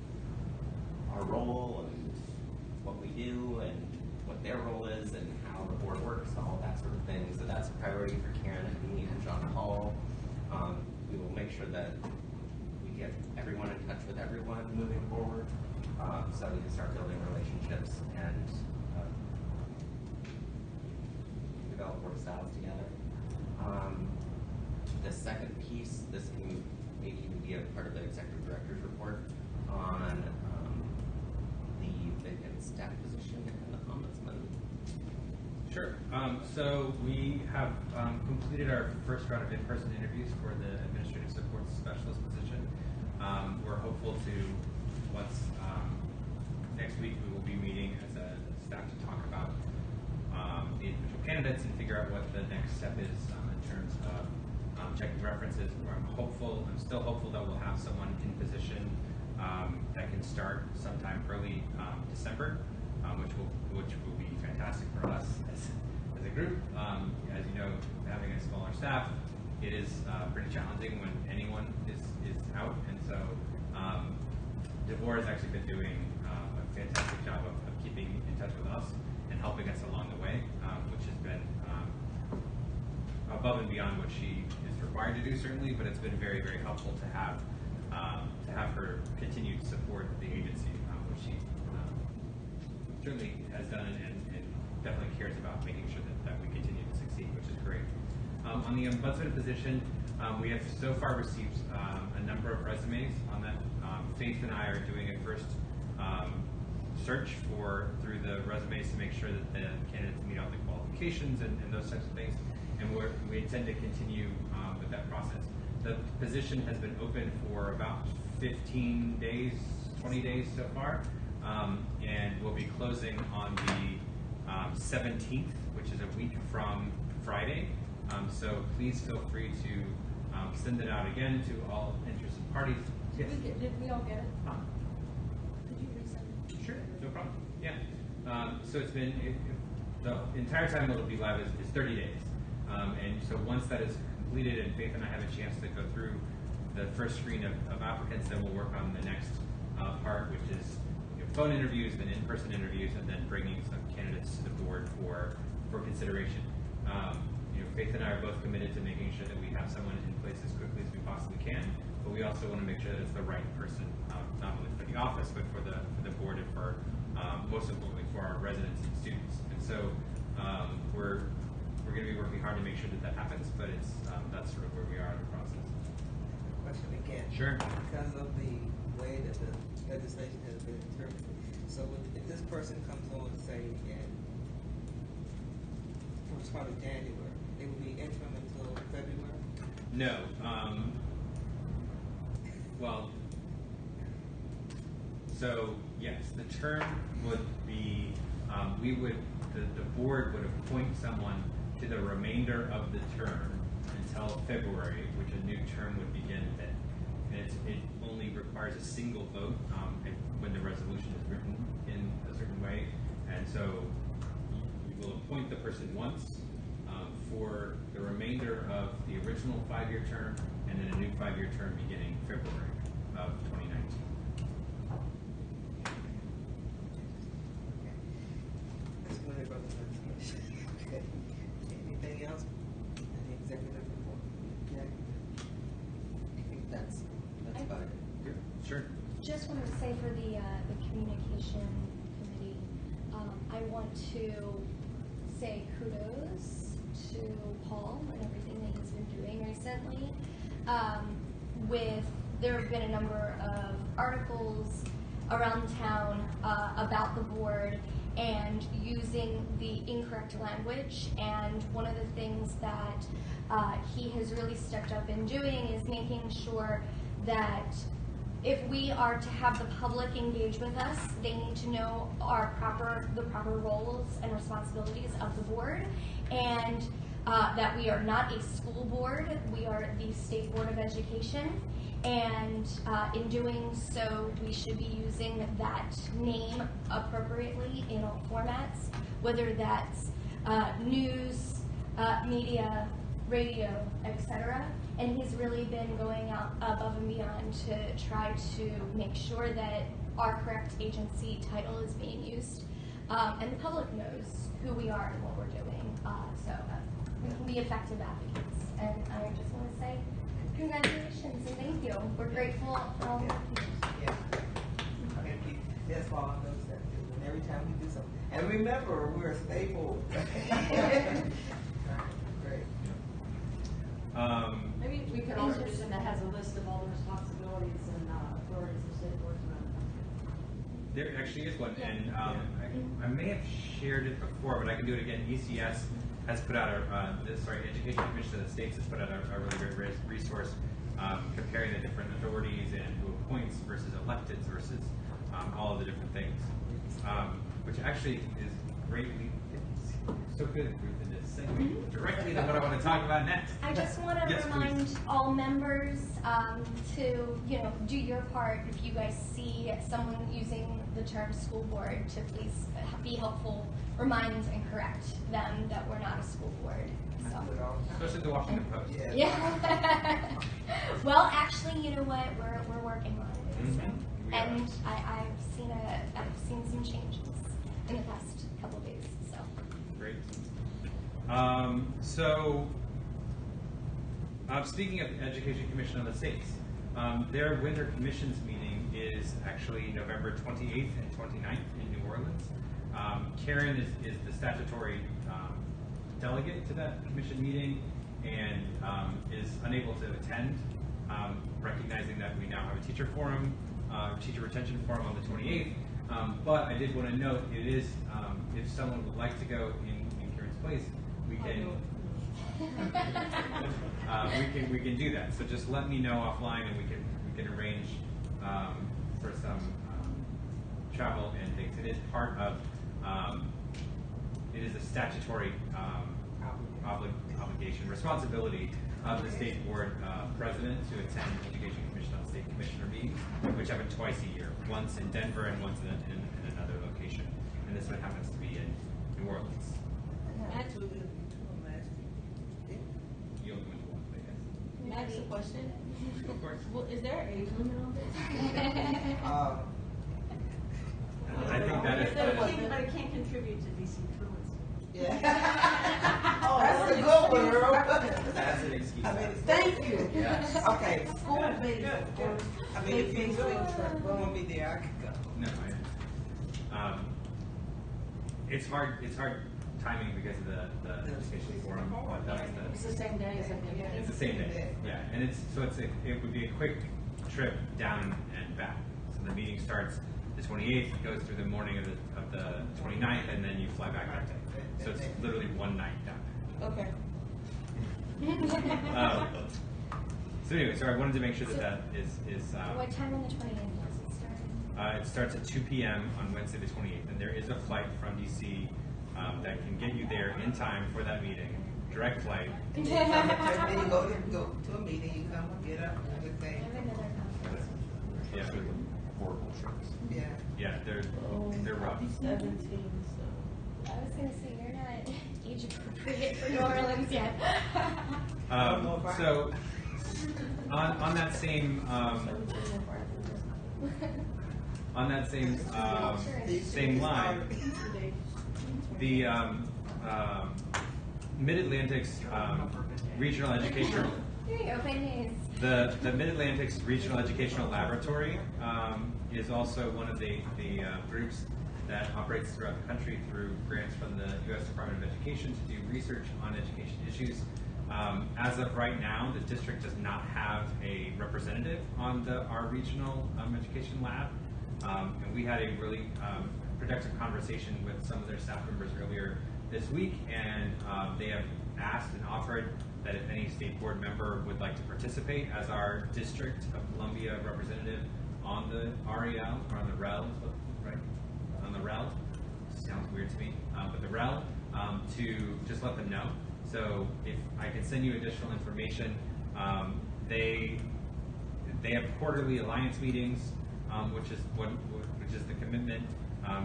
our role and what we do and what their role is and how the board works, all that sort of thing. So that's a priority for Karen and me and John Hall. We will make sure that we get everyone in touch with everyone moving forward, so we can start building relationships and develop work styles together. The second piece, this can maybe even be a part of the executive director's report on the vacant staff position and the ombudsman. Sure. So we have completed our first round of in-person interviews for the administrative support specialist position. We're hopeful to, once next week, we will be meeting as a staff to talk about the individual candidates and figure out what the next step is in terms of checking references. I'm still hopeful that we'll have someone in position that can start sometime early December, which will be fantastic for us as a group. As you know, having a smaller staff, it is pretty challenging when anyone is out, and so Deborah has actually been doing a fantastic job of keeping in touch with us and helping us along the way, which has been above and beyond what she is required to do, certainly, but it's been very, very helpful to have her continued support the agency, which she certainly has done and definitely cares about making sure that we continue to succeed, which is great. On the ombudsman position, we have so far received a number of resumes on that. Faith and I are doing a first search through the resumes to make sure that the candidates meet all the qualifications and those types of things, and we intend to continue with that process. The position has been open for about 15 days, 20 days so far, and we'll be closing on the 17th, which is a week from Friday. So please feel free to send it out again to all interested parties Yes. Did we all get it? Could you resend it? Sure, no problem. Yeah. So it's been, the entire time it'll be live is 30 days. And so once that is completed and Faith and I have a chance to go through the first screen of applicants, then we'll work on the next part, which is phone interviews, then in-person interviews, and then bringing some candidates to the board for consideration. Faith and I are both committed to making sure that we have someone in place as quickly as we possibly can, but we also want to make sure that it's the right person, not only for the office, but for the board and for, most importantly, for our residents and students. And so we're going to be working hard to make sure that that happens, but that's sort of where we are in the process. Question again. Sure. Because of the way that the legislation has been interpreted. So if this person comes on, say, in first part of January, they will be interim until February? No. Well, so yes, the term would be, the board would appoint someone to the remainder of the term until February, which a new term would begin then. And it only requires a single vote when the resolution is written in a certain way. And so you will appoint the person once for the remainder of the original 5-year term, and then a new 5-year term beginning February of 2019. That's what it goes to. Okay. Anything else? Any executive report? Yeah. I think that's about it. Sure. Just wanted to say for the communication committee, I want to say kudos to Paul and everything that he's been doing recently. There have been a number of articles around town about the board and using the incorrect language, and one of the things that he has really stepped up in doing is making sure that if we are to have the public engage with us, they need to know the proper roles and responsibilities of the board, and that we are not a school board, we are the State Board of Education, and in doing so, we should be using that name appropriately in all formats, whether that's news, media, radio, etc. And he's really been going out above and beyond to try to make sure that our correct agency title is being used, and the public knows who we are and what we're doing, so we can be effective advocates. And I just want to say congratulations and thank you. We're grateful for all the people. Yeah. That's all I know that too. And every time we do something. And remember, we're a staple. Great. Maybe we could also do something that has a list of all the responsibilities and authorities of state boards around the country. There actually is one, and I may have shared it before, but I can do it again. ECS has put out Education Commission of the States has put out a really great resource comparing the different authorities and who appoints versus electeds versus all of the different things, which actually is greatly so good, Ruth, in this segue directly to what I want to talk about next. I just want to remind all members to, do your part. If you guys see someone using the term school board, to please be helpful, remind and correct them that we're not a school board. So. Especially the Washington Post. Yeah. Well, actually, you know what? We're working on it. Mm-hmm. So. And I've seen some changes in the past couple of days. So. Great. Speaking of the Education Commission of the States, their winter commissions meeting is actually November 28th and 29th in New Orleans. Karen is the statutory delegate to that commission meeting and is unable to attend, recognizing that we now have a teacher retention forum on the 28th. But I did want to note, it is, if someone would like to go in Karen's place, we can we can do that. So just let me know offline, and we can arrange for some travel and things. It is part of it is a statutory obligation, responsibility of the state board president to attend Education Commission on State Commissioner meetings, which happen twice a year, once in Denver and once in another location. And this one happens to be in New Orleans. Actually, You only went to one, I guess. can I ask a question? Of course. Well, is there an age limit on this? I think that is. But it can't contribute to DC truancy. Yeah. Oh, that's a good one, Earl. That's an excuse. I mean, thank you. Yes. Okay, school-based, Good. I mean, if you really want me there, I could go. No, it's hard timing because of the education forum. That's It's the same day as it's the same day, yeah, and it would be a quick trip down and back. So the meeting starts the 28th, goes through the morning of the 29th, and then you fly back that day. So it's literally one night down. Okay. So anyway, so I wanted to make sure that is What time on the 28th does it start? it starts at 2 p.m. on Wednesday the 28th, and there is a flight from DC that can get you there in time for that meeting. Direct flight. And then you go to a meeting, you come, get up, everything. I have another conference. Yeah, Horrible trips. Yeah. yeah, they're rough. He's 17, so. I was gonna say, you're not age appropriate for New Orleans yet. So on that same same line, the Mid-Atlantic's regional educational. There you go, news. The Mid-Atlantic's Regional Educational Laboratory is also one of the groups that operates throughout the country through grants from the U.S. Department of Education to do research on education issues. As of right now, the district does not have a representative on our regional education lab. And we had a really productive conversation with some of their staff members earlier this week, and they have asked and offered that if any state board member would like to participate as our District of Columbia representative on the REL, or on the REL, right? On the REL, sounds weird to me, but the REL, to just let them know. So if I can send you additional information, they have quarterly alliance meetings, which is the commitment,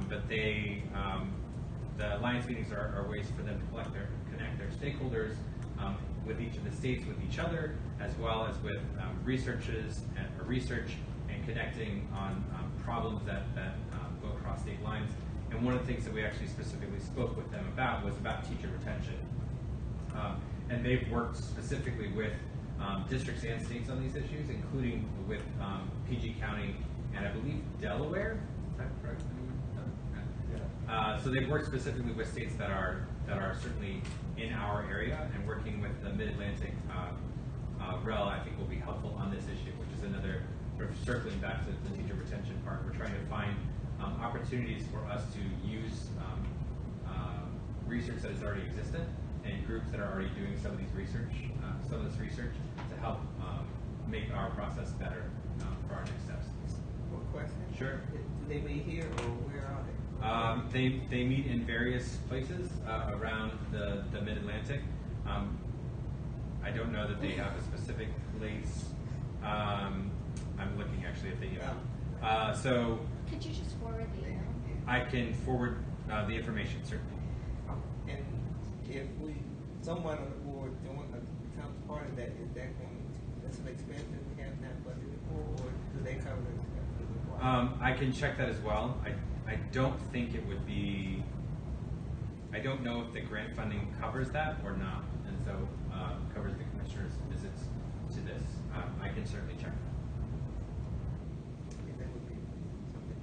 but the alliance meetings are ways for them to connect their stakeholders with each of the states, with each other, as well as with research and connecting on problems that go across state lines. And one of the things that we actually specifically spoke with them about was about teacher retention. And they've worked specifically with districts and states on these issues, including with PG County and I believe Delaware. Is that correct? So they've worked specifically with states that are certainly in our area, and working with the Mid-Atlantic REL, I think will be helpful on this issue, which is another sort of circling back to the teacher retention part. We're trying to find opportunities for us to use research that is already existent and groups that are already doing some of this research to help make our process better for our next steps. One question? Sure. Do they meet here or where are they? They meet in various places around the Mid-Atlantic. I don't know that they have a specific place. I'm looking actually at the email. So Could you just forward the email? I can forward the information, certainly. And if someone on the board becomes part of that, is that that's an expense that we have not budgeted for, or do they cover the expenses as well? I can check that as well. I don't think it would be, I don't know if the grant funding covers that or not, and so covers the commissioner's visits to this. I can certainly check that. That would be something.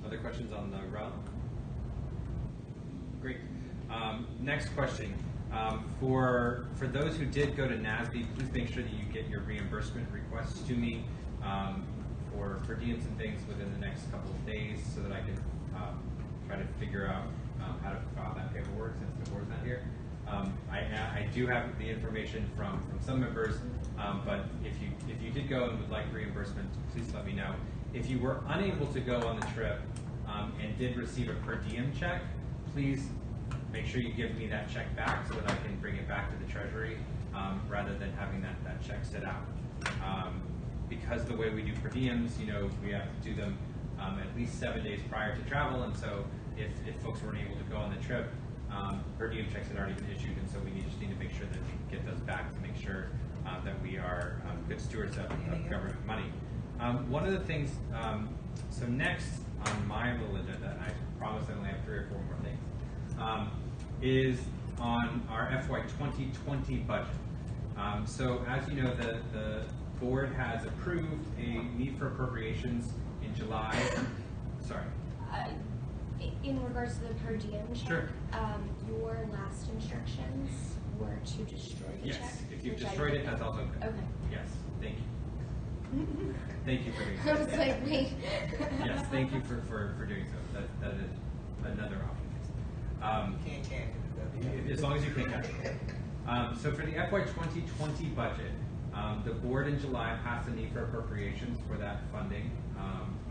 Other questions on the REL? Great. Next question. For those who did go to NASBE, please make sure that you get your reimbursement requests to me for per diems and things within the next couple of days, so that I can try to figure out how to file that paperwork since the board's not here. I do have the information from some members, but if you did go and would like reimbursement, please let me know. If you were unable to go on the trip and did receive a per diem check, please make sure you give me that check back so that I can bring it back to the treasury, rather than having that check sit out. Because the way we do per diems, you know, we have to do them at least 7 days prior to travel, and so if folks weren't able to go on the trip, per diem checks had already been issued, and so we just need to make sure that we get those back to make sure that we are good stewards of government money. One of the things, so next on my little agenda, I promise I only have 3 or 4 more things, is on our FY 2020 budget. So as you know, the board has approved a need for appropriations in July. Sorry. In regards to the per diem check, Sure. Your last instructions were to destroy the check. Yes, if you've which I destroyed it, did. that's also good. Okay. Yes, thank you. Thank you for doing I that. was like, wait. Yes, thank you for doing so. That is another option. Can't. As long as you can catch it. So for the FY 2020 budget, the board in July passed a need for appropriations for that funding,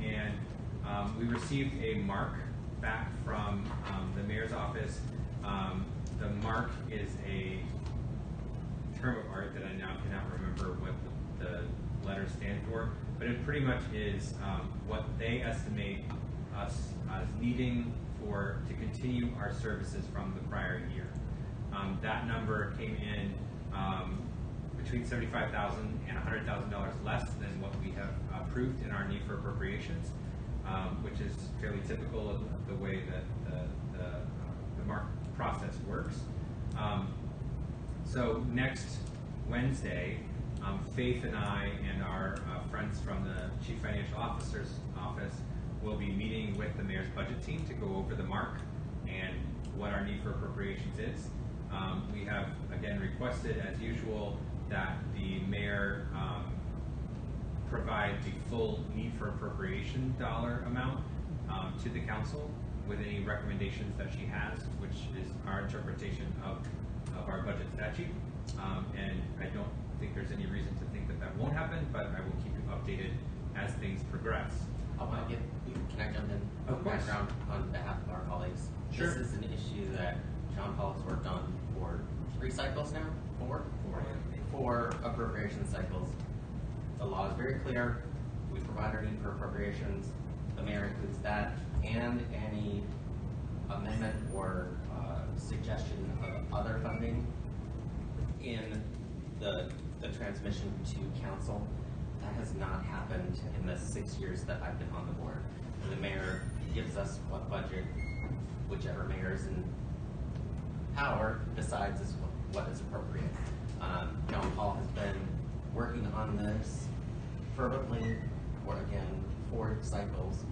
and we received a mark back from the mayor's office. The mark is a term of art that I now cannot remember what the letters stand for, but it pretty much is what they estimate us as needing to continue our services from the prior year. That number came in between $75,000 and $100,000 less than what we have approved in our need for appropriations, which is fairly typical of the way that the mark process works. So next Wednesday, Faith and I and our friends from the Chief Financial Officer's office will be meeting with the mayor's budget team to go over the mark and what our need for appropriations is. We have, again, requested, as usual, that the mayor provide the full need for appropriation dollar amount to the council with any recommendations that she has, which is our interpretation of our budget statute. And I don't think there's any reason to think that that won't happen, but I will keep you updated as things progress. I want to can I jump in? Of course. Background on behalf of our colleagues. Sure. This is an issue that John Paul has worked on for 3 cycles now, 4 appropriation cycles. The law is very clear. We provide our need for appropriations. The mayor includes that and any amendment or suggestion of other funding in the transmission to council. That has not happened in the 6 years that I've been on the board. The mayor gives us what budget, whichever mayor is in power decides is what is appropriate. John Paul has been working on this fervently for, again, 4 cycles,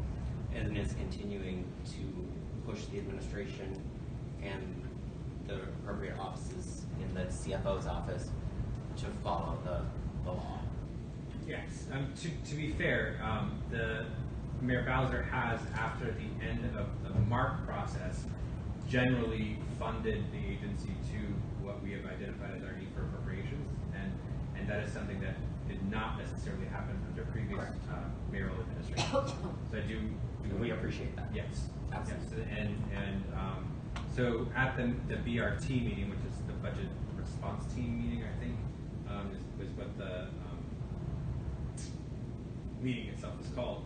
and is continuing to push the administration and the appropriate offices in the CFO's office to follow the law. Yes. To be fair, the Mayor Bowser has, after the end of the MARC process, generally funded the agency to what we have identified as our need for appropriations, and that is something that did not necessarily happen under previous mayoral administration. So I do. We appreciate that. Yes. Absolutely. Yes. And so at the BRT meeting, which is the budget response team meeting, I think, was what the meeting itself is called.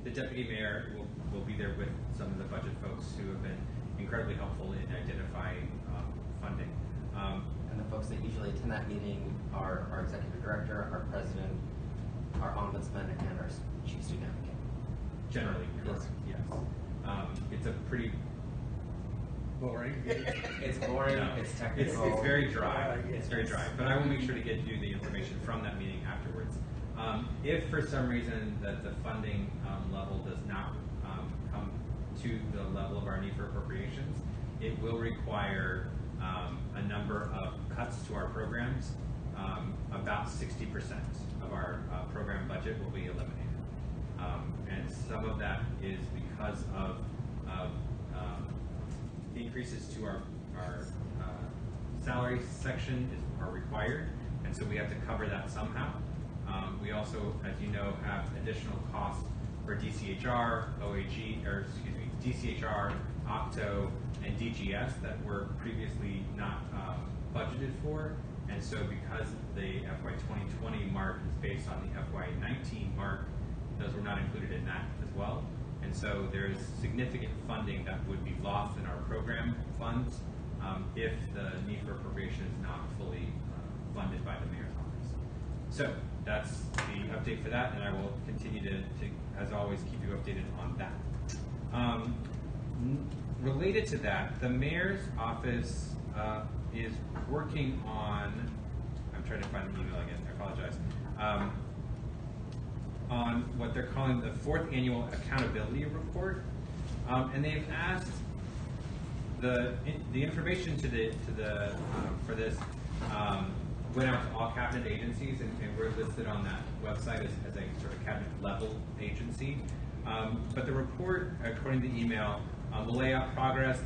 The deputy mayor will be there with some of the budget folks who have been incredibly helpful in identifying funding. And the folks that usually attend that meeting are our executive director, our president, our ombudsman, and our chief student advocate. Generally, correct. Yes. It's a pretty boring. It's boring. No, it's technical. It's very dry. It's very dry. But I will make sure to get you the information from that meeting afterwards. If for some reason that the funding level does not come to the level of our need for appropriations, it will require a number of cuts to our programs. About 60% of our program budget will be eliminated. And some of that is because of increases to our salary section are required, and so we have to cover that somehow. We also, as you know, have additional costs for DCHR, OAG, or excuse me, DCHR, Octo, and DGS that were previously not budgeted for. And so because the FY 2020 mark is based on the FY 19 mark, those were not included in that as well. And so there's significant funding that would be lost in our program funds if the need for appropriation is not fully funded by the mayor's office. So that's the update for that, and I will continue to as always, keep you updated on that. Related to that, the mayor's office is working on, I'm trying to find the email again, I apologize, on what they're calling the 4th annual accountability report. And they've asked the information for this went out to all cabinet agencies, and we're listed on that website as a sort of cabinet level agency. But the report, according to the email, will lay out progress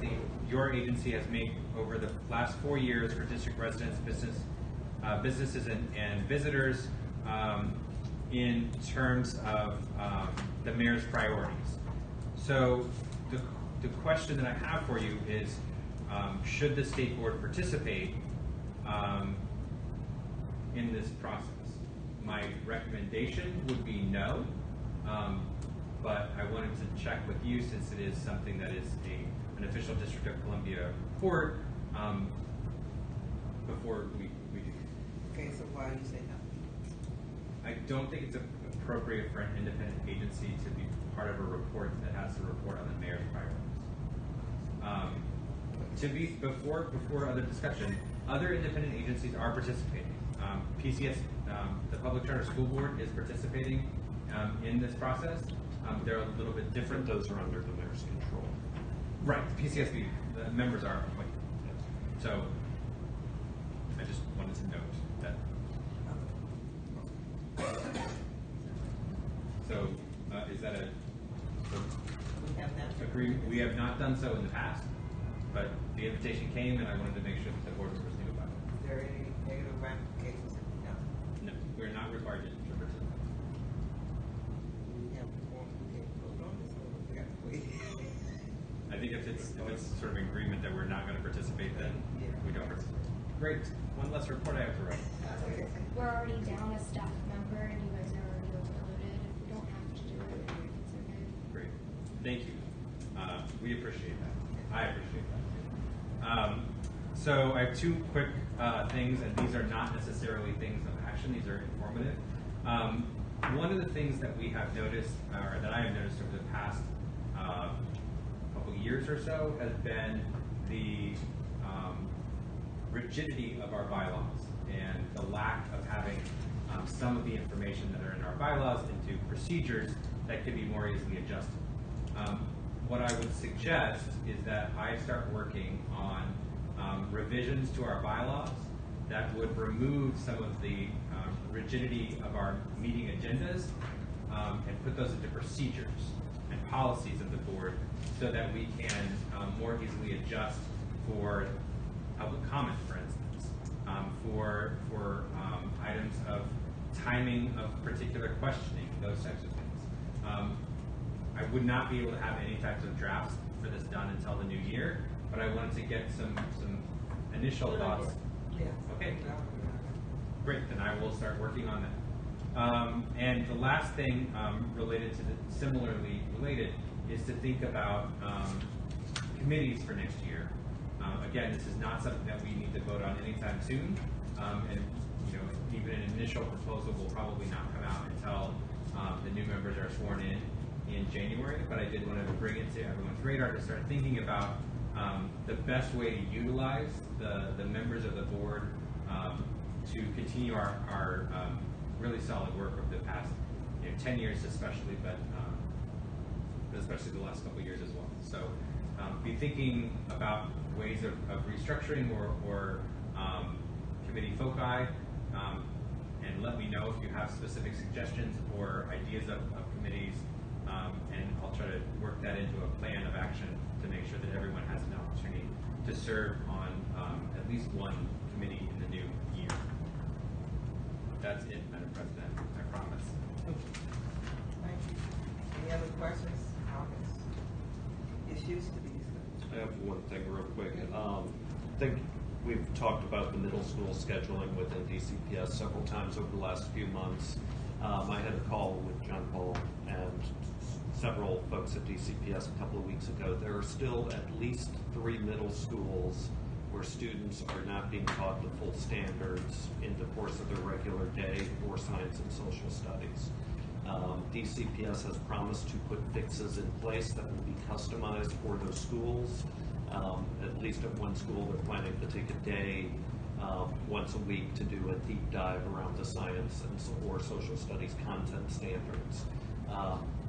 your agency has made over the last 4 years for district residents, businesses, and visitors in terms of the mayor's priorities. So the question that I have for you is, should the state board participate in this process? My recommendation would be no, but I wanted to check with you since it is something that is an official District of Columbia report before we do. Okay, so why do you say no? I don't think it's appropriate for an independent agency to be part of a report that has to report on the mayor's priorities. Before other discussion, other independent agencies are participating. PCS, the Public Charter School Board, is participating in this process. They're a little bit different. Those are under the mayor's control. Right, PCSB, the members are appointed. So I just wanted to note that. So is that We have that. agree? We have not done so in the past, but the invitation came, and I wanted to make sure that the board was listening about it. Is there any negative ramifications if we don't? No, we're not required to participate. We have forms we can vote on this, or we have to wait? I think if it's sort of an agreement that we're not going to participate, then we don't participate. Great. One less report I have to write. We're already down a staff member and you guys are already overloaded. We don't have to do it. It's okay. Great. Thank you. We appreciate that. I appreciate that. So I have two quick things, and these are not necessarily things of action. These are informative. One of the things that we have noticed, or that I have noticed over the past couple years or so, has been the rigidity of our bylaws and the lack of having some of the information that are in our bylaws into procedures that can be more easily adjusted. What I would suggest is that I start working on revisions to our bylaws that would remove some of the rigidity of our meeting agendas and put those into procedures and policies of the board so that we can more easily adjust for public comment, for instance, for items of timing of particular questioning, those types of things. I would not be able to have any types of drafts for this done until the new year, but I wanted to get some initial thoughts. Yeah. Okay. Great, then I will start working on that. And the last thing related to similarly related is to think about committees for next year. Again, this is not something that we need to vote on anytime soon, and even an initial proposal will probably not come out until the new members are sworn in January. But I did want to bring it to everyone's radar to start thinking about the best way to utilize the members of the board to continue our really solid work of the past 10 years especially, but especially the last couple of years as well. So be thinking about ways of restructuring or committee foci, and let me know if you have specific suggestions or ideas of committees, and I'll try to work that into a plan of action to make sure that everyone has an opportunity to serve on at least one committee in the new year. That's it, Madam President, I promise. Thank you. Any other thing real quick. I think we've talked about the middle school scheduling within DCPS several times over the last few months. I had a call with John Paul and several folks at DCPS a couple of weeks ago. There are still at least 3 middle schools where students are not being taught the full standards in the course of their regular day for science and social studies. DCPS has promised to put fixes in place that will be customized for those schools. At least at one school, they're planning to take a day once a week to do a deep dive around the science or social studies content standards.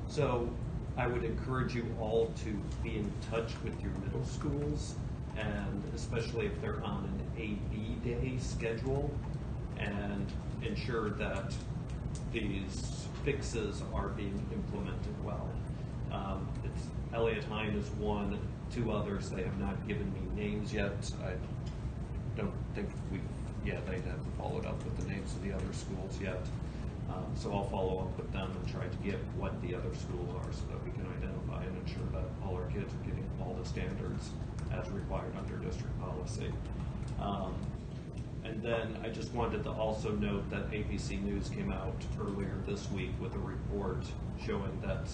So I would encourage you all to be in touch with your middle schools, and especially if they're on an AB day schedule, and ensure that these fixes are being implemented well. It's Elliott Hine is one, 2 others. They have not given me names yet. I don't think they haven't followed up with the names of the other schools yet. So I'll follow up with them and try to get what the other schools are so that we can identify and ensure that all our kids are getting all the standards as required under district policy. And then I just wanted to also note that ABC News came out earlier this week with a report showing that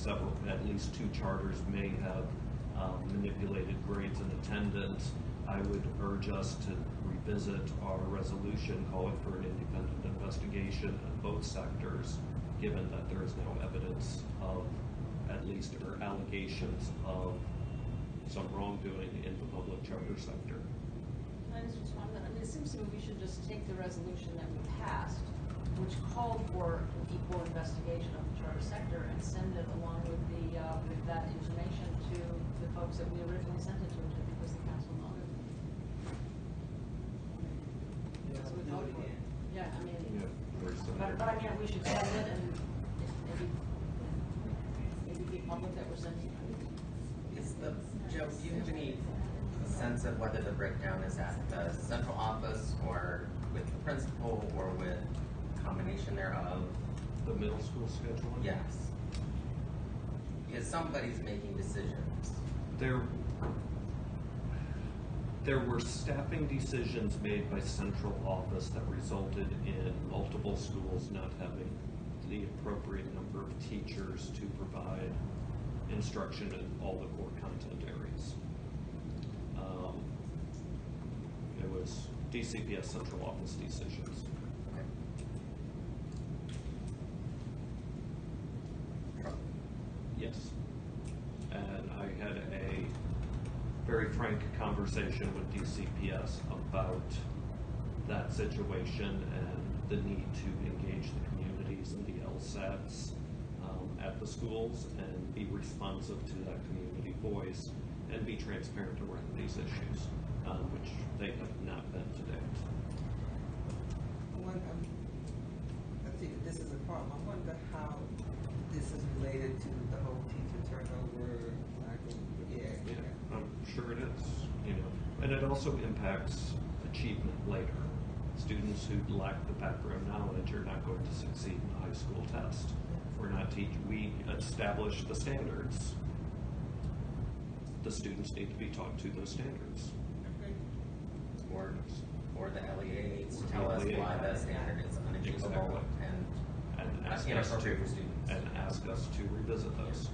at least 2 charters may have manipulated grades and attendance. I would urge us to revisit our resolution calling for an independent investigation in both sectors, given that there is now evidence of or allegations of some wrongdoing in the public charter sector. Can I just respond to that? I mean, it seems to me we should just take the resolution that we passed, which called for an equal investigation of the charter sector, and send it along with with that information to the folks that we originally sent it to because the council noted. That's what we called for. Yeah, I mean, but I mean, we should send it and maybe be public that we're sending it. Joe, do you have any sense of whether the breakdown is at the central office or with the principal or with a combination thereof? The middle school scheduling? Yes. Because somebody's making decisions. There were staffing decisions made by central office that resulted in multiple schools not having the appropriate number of teachers to provide instruction in all the core content areas. It was DCPS central office decisions. Okay. Yes. And I had a very frank conversation with DCPS about that situation and the need to engage the communities and the LSATs at the schools and be responsive to that community voice and be transparent around these issues, which they have not been to date. Let's see if this is a problem. I wonder how this is related to the whole teacher turnover, I'm sure it is, and it also impacts achievement later. Students who lack the background knowledge are not going to succeed in the high school test. We establish the standards. The students need to be taught to those standards. Or the LEA needs to tell us why the standard is unachievable Exactly. and ask inappropriate for students. And ask us to revisit those.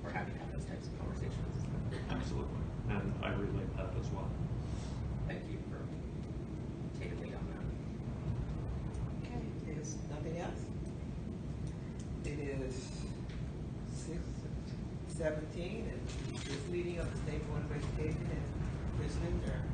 We're happy to have those types of conversations. Absolutely, and I relate that as well. Thank you for taking me on that. Okay, is nothing else? It is 6:17, and this meeting of the State Board of Education is officially adjourned.